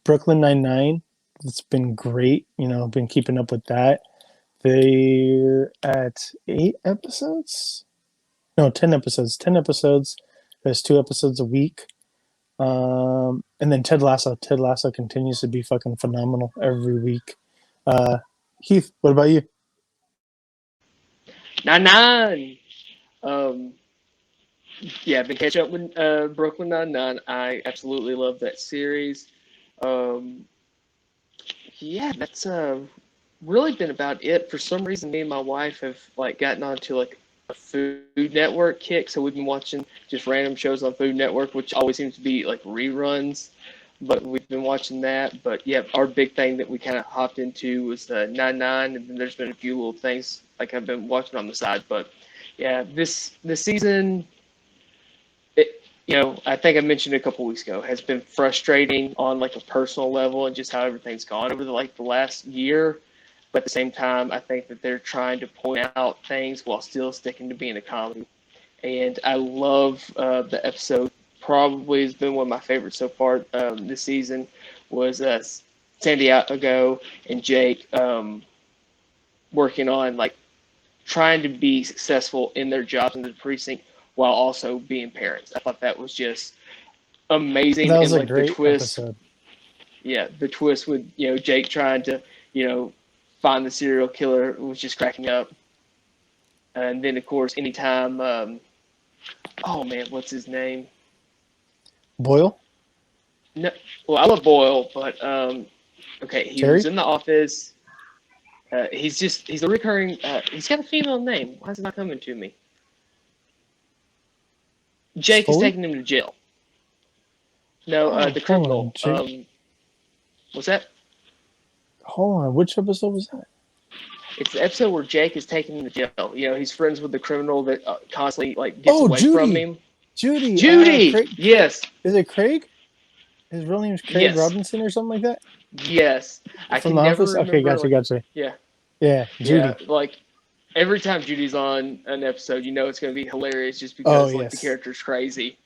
Brooklyn Nine-Nine, it's been great, you know, been keeping up with that. They're at 8 episodes? No, 10 episodes. 10 episodes. There's 2 episodes a week. And then Ted Lasso. Ted Lasso continues to be fucking phenomenal every week. Heath, what about you? Nine. Yeah, I've been catching up with Brooklyn Nine-Nine. I absolutely love that series. Yeah, that's really been about it. For some reason, me and my wife have like gotten onto like a Food Network kick, so we've been watching just random shows on Food Network, which always seems to be like reruns. But we've been watching that. But yeah, our big thing that we kind of hopped into was the 9-9, and then there's been a few little things like I've been watching on the side. But yeah, this season, you know, I think I mentioned a couple weeks ago, has been frustrating on like a personal level and just how everything's gone over the last year. But at the same time, I think that they're trying to point out things while still sticking to being a comedy. And I love the episode. Probably has been one of my favorites so far this season. Was Santiago and Jake working on like trying to be successful in their jobs in the precinct while also being parents. I thought that was just amazing. That was and a like great the twist. episode. Yeah, the twist with, you know, Jake trying to, you know, find the serial killer was just cracking up. And then of course anytime oh man, what's his name? Boyle? No, well I love Boyle, but okay, he Terry? was in The Office. He's a recurring he's got a female name. Why is it not coming to me? Jake is Scully? taking him to jail. No, Oh, the hold criminal. on, Jake. What's that? Hold on, which episode was that? It's the episode where Jake is taking him to jail. You know, he's friends with the criminal that constantly like gets away from him. Judy. Judy. Yes. Is it Craig? His real name is Craig Yes. Robinson or something like that? Yes. I From can The never Office? remember. Okay, gotcha. Yeah. Yeah, Judy. Yeah, like every time Judy's on an episode, you know it's going to be hilarious just because Oh, yes. the character's crazy.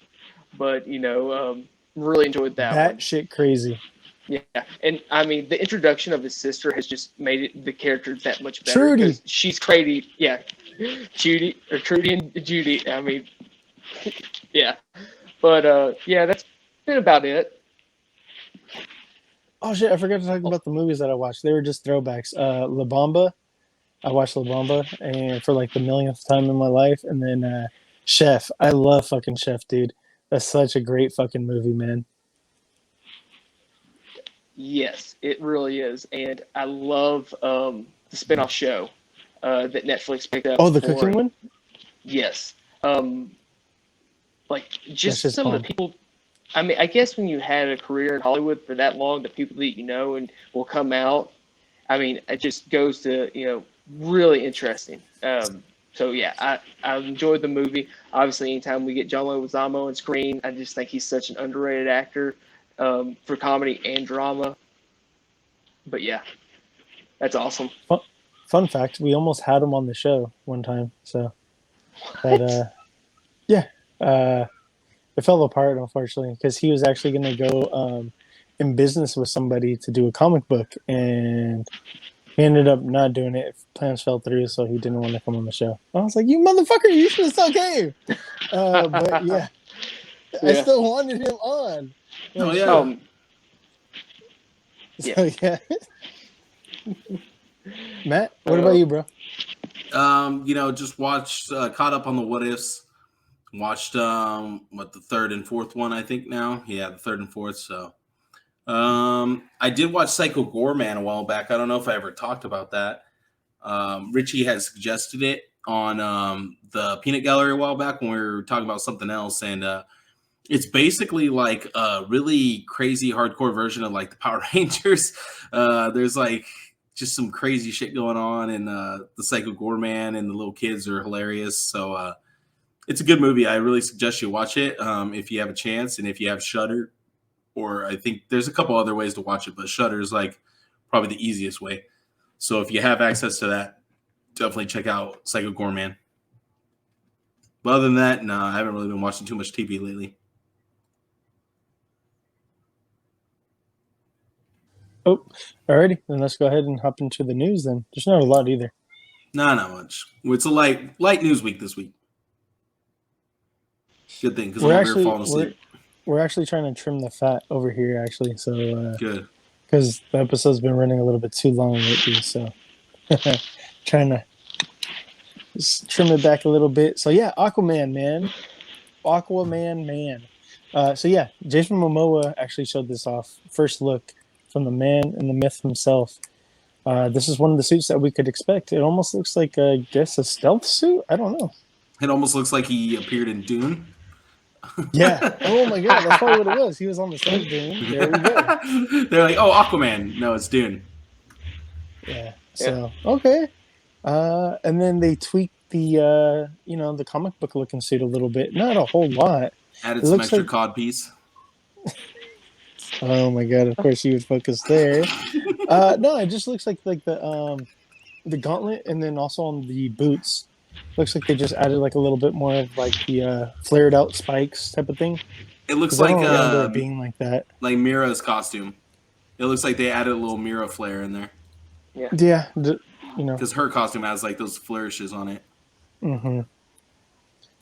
But you know, really enjoyed that one. Shit crazy. Yeah, and I mean the introduction of his sister has just made the character that much better. Trudy. 'Cause she's crazy. Yeah, Trudy and Judy. I mean, yeah, but yeah, that's been about it. Oh shit, I forgot to talk about the movies that I watched. They were just throwbacks. La Bamba. I watched La Bamba and for like the millionth time in my life. And then Chef. I love fucking Chef, dude. That's such a great fucking movie, man. Yes, it really is, and I love the spinoff show that Netflix picked up. Oh, the cooking one? Yes, like just just some of fun. the people. I mean, I guess when you had a career in Hollywood for that long, the people that you know and will come out. I mean, it just goes to, you know, really interesting. So yeah, I enjoyed the movie. Obviously, anytime we get John Leguizamo on screen, I just think he's such an underrated actor for comedy and drama. But yeah, that's awesome. Fun fact: we almost had him on the show one time. So that it fell apart unfortunately because he was actually going to go in business with somebody to do a comic book, and he ended up not doing it. Plans fell through, so he didn't want to come on the show. I was like, "You motherfucker! You should have still came." But yeah, I still wanted him on. Oh yeah. So yeah. Matt, what about you, bro? You know, just watched, caught up on the what ifs. Watched the third and fourth one, I think now. Yeah, the third and fourth. So I did watch Psycho Gorman a while back. I don't know if I ever talked about that. Richie had suggested it on the Peanut Gallery a while back when we were talking about something else, and it's basically like a really crazy hardcore version of like the Power Rangers. There's like just some crazy shit going on, and the Psycho Gorman and the little kids are hilarious. So it's a good movie. I really suggest you watch it if you have a chance, and if you have Shudder, or I think there's a couple other ways to watch it, but Shudder is like probably the easiest way. So if you have access to that, definitely check out Psycho Gorman. But other than that, no, I haven't really been watching too much TV lately. Oh, alrighty. Then let's go ahead and hop into the news then. There's not a lot either. No, not much. It's a light news week this week. Good thing, because I'm over here falling asleep. We're actually trying to trim the fat over here, actually. So good. Because the episode's been running a little bit too long lately, so trying to just trim it back a little bit. So yeah, Aquaman, man. So yeah, Jason Momoa actually showed this off. First look from the man and the myth himself. This is one of the suits that we could expect. It almost looks like, I guess, a stealth suit? I don't know. It almost looks like he appeared in Dune. Yeah. Oh my god, that's probably what it was. He was on the set of Dune. There we go. They're like, oh, Aquaman. No, it's Dune. Yeah. So okay. And then they tweaked the the comic book looking suit a little bit. Not a whole lot. Added some extra cod piece. Oh my god, of course you would focus there. No, it just looks like the gauntlet, and then also on the boots. Looks like they just added like a little bit more of like the flared out spikes type of thing. It looks like it being like that. Like Mira's costume. It looks like they added a little Mira flare in there. Yeah. Because her costume has like those flourishes on it. Mm-hmm.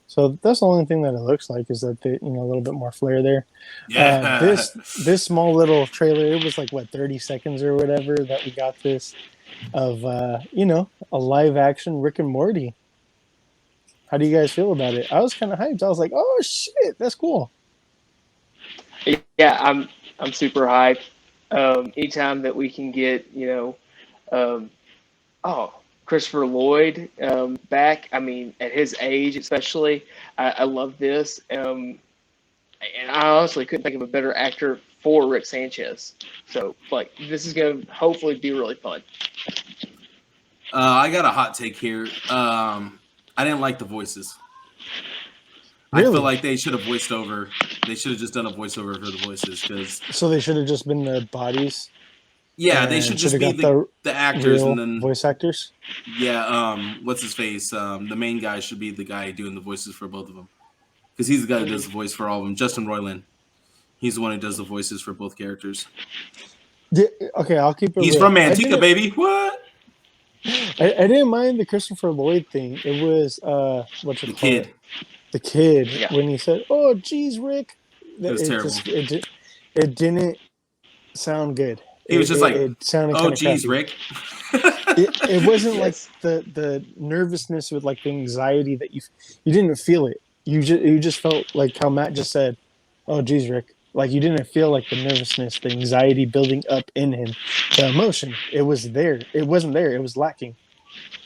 So that's the only thing that it looks like, is that they, a little bit more flair there. Yeah. This small little trailer, it was like 30 seconds or whatever that we got this of a live action Rick and Morty. How do you guys feel about it? I was kind of hyped. I was like, oh shit, that's cool. Yeah, I'm super hyped. Anytime that we can get Christopher Lloyd back. I mean, at his age especially, I love this. And I honestly couldn't think of a better actor for Rick Sanchez. So, this is going to hopefully be really fun. I got a hot take here. I didn't like the voices. Really? I feel like they should have voiced over. They should have just done a voiceover for the voices. So they should have just been the bodies? Yeah, they should just be the actors and then voice actors. Yeah, what's his face? The main guy should be the guy doing the voices for both of them, because he's the guy who does the voice for all of them. Justin Roiland, he's the one who does the voices for both characters. Yeah, okay, I'll keep it. He's real. from Antigua, baby. What? I didn't mind the Christopher Lloyd thing. It was what's it called? Kid. The kid, yeah. When he said, "Oh, geez, Rick," it was terrible. It didn't sound good. He was just it sounded "Oh, geez, crappy. Rick." it wasn't Yes. like the nervousness with like the anxiety that you didn't feel it. You just felt like how Matt just said, "Oh, geez, Rick." Like you didn't feel like the nervousness, the anxiety building up in him, the emotion. It was there. It wasn't there. It was lacking.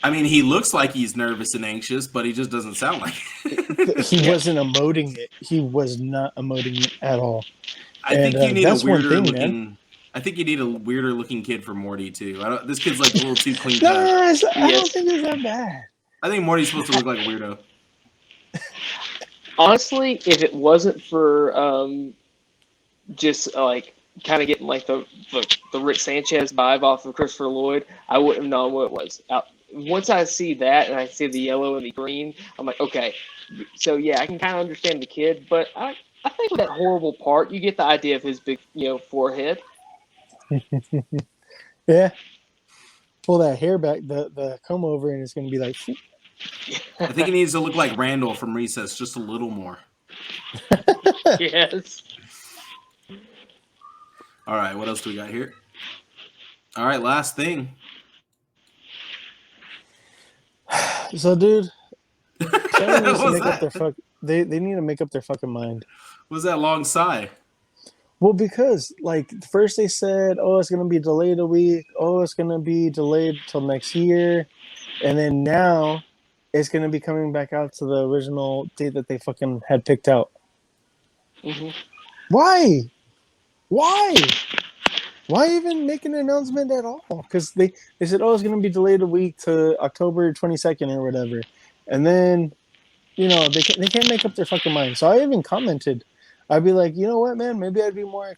I mean, he looks like he's nervous and anxious, but he just doesn't sound like it. He wasn't emoting it. He was not emoting it at all. I think you need a that's one weirder thing, looking. man. I think you need a weirder looking kid for Morty too. This kid's like a little too clean No, cut. I don't think it's that bad. I think Morty's supposed to look like a weirdo. Honestly, if it wasn't for just kind of getting like the Rick Sanchez vibe off of Christopher Lloyd, I wouldn't have known what it was. Once I see that and I see the yellow and the green, I'm like, okay. So yeah, I can kind of understand the kid, but I think with that horrible part, you get the idea of his big, forehead. Yeah. Pull that hair back, the comb over, and it's going to be like. I think he needs to look like Randall from Recess, just a little more. Yes. All right, what else do we got here? All right, last thing. So, dude, someone needs to What was make up that? their they need to make up their fucking mind. What was that long sigh? Well, because first they said, "Oh, it's gonna be delayed a week. Oh, it's gonna be delayed till next year." And then now it's going to be coming back out to the original date that they fucking had picked out. Mm-hmm. Why? Why even make an announcement at all? Because they said, oh, it's going to be delayed a week to October 22nd or whatever. And then, they can't make up their fucking mind. So I even commented. I'd be like, you know what, man? Maybe I'd be more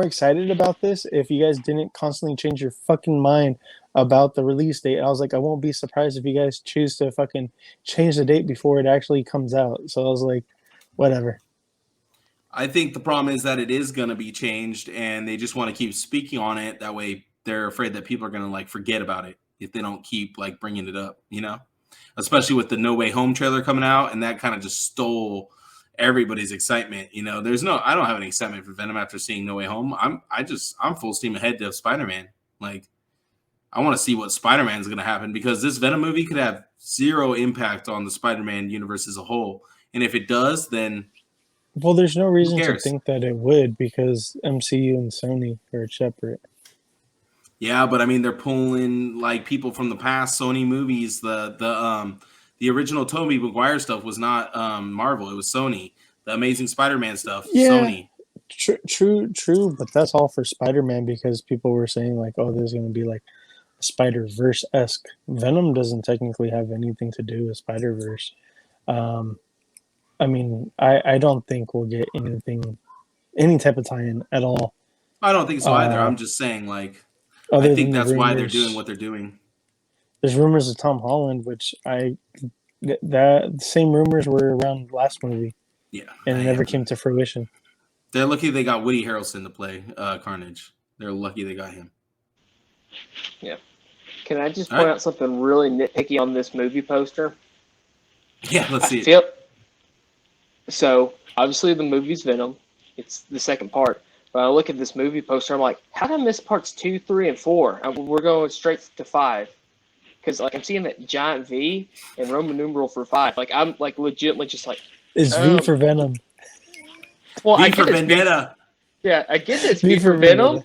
excited about this if you guys didn't constantly change your fucking mind about the release date. I was like, I won't be surprised if you guys choose to fucking change the date before it actually comes out. So I was like, whatever. I think the problem is that it is going to be changed, and they just want to keep speaking on it. That way, they're afraid that people are going to forget about it if they don't keep bringing it up. Especially with the No Way Home trailer coming out, and that kind of just stole everybody's excitement. I don't have any excitement for Venom after seeing No Way Home. I'm full steam ahead to Spider-Man. I want to see what Spider-Man is going to happen, because this Venom movie could have zero impact on the Spider-Man universe as a whole, and if it does, then. Well, there's no reason to think that it would, because MCU and Sony are separate. Yeah, but I mean, they're pulling people from the past Sony movies. The original Tobey Maguire stuff was not Marvel; it was Sony. The Amazing Spider-Man stuff, Sony. True, but that's all for Spider-Man, because people were saying oh, there's going to be a Spider-Verse-esque. Venom doesn't technically have anything to do with Spider-Verse. I mean, I don't think we'll get any type of tie-in at all. I don't think so either. I'm just saying, I think that's why they're doing what they're doing. There's rumors of Tom Holland, which the same rumors were around last movie. Yeah. And it never came to fruition. They're lucky they got Woody Harrelson to play Carnage. They're lucky they got him. Yeah. Can I just point out something really nitpicky on this movie poster? Yeah, let's see it. So, obviously the movie's Venom. It's the second part. But I look at this movie poster, I'm like, how did I miss parts 2, 3, and 4? We're going straight to 5. Because, I'm seeing that giant V and Roman numeral for 5. I'm, legitimately just It's V for Venom. Well, V for Vendetta. Yeah, I get that it's V for Venom.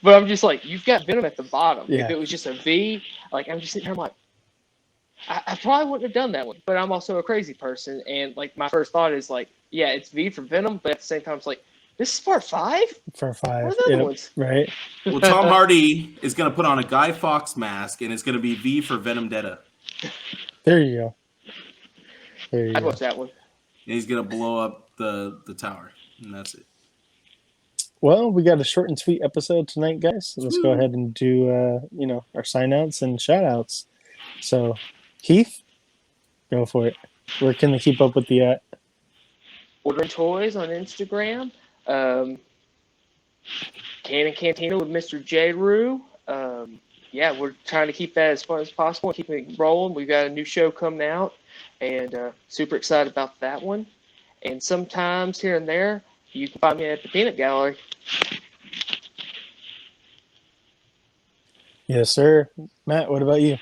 But I'm just you've got Venom at the bottom. Yeah. If it was just a V, I'm just sitting here, I'm I probably wouldn't have done that one, but I'm also a crazy person, and my first thought is yeah, it's V for Venom, but at the same time, it's this is part 5? For 5, what are the other ones? Right? Well, Tom Hardy is going to put on a Guy Fawkes mask, and it's going to be V for Venom Detta. There you go. I'd watch that one. And he's going to blow up the tower, and that's it. Well, we got a short and sweet episode tonight, guys. So let's go ahead and do our sign-outs and shout-outs. So, Heath, go for it. Where can they keep up with the Ordering toys on Instagram. Cannon Cantina with Mr. J. Rue. Yeah, we're trying to keep that as fun as possible and keep it rolling. We've got a new show coming out, and super excited about that one. And sometimes here and there, you can find me at the Peanut Gallery. Yes, sir. Matt, what about you?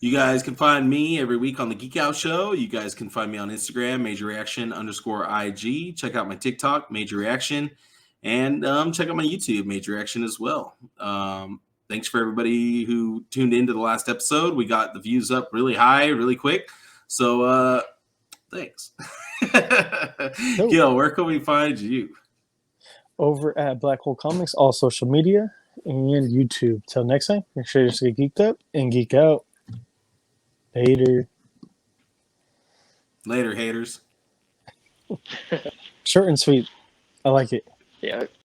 You guys can find me every week on the Geek Out Show. You guys can find me on Instagram, MajorReaction_IG. Check out my TikTok, Major Reaction. And check out my YouTube, Major Reaction as well. Thanks for everybody who tuned into the last episode. We got the views up really high, really quick. So, thanks. Gil, where can we find you? Over at Black Hole Comics, all social media, and YouTube. Till next time, make sure you stay geeked up and geek out. Later, haters. Short and sweet. I like it. Yeah.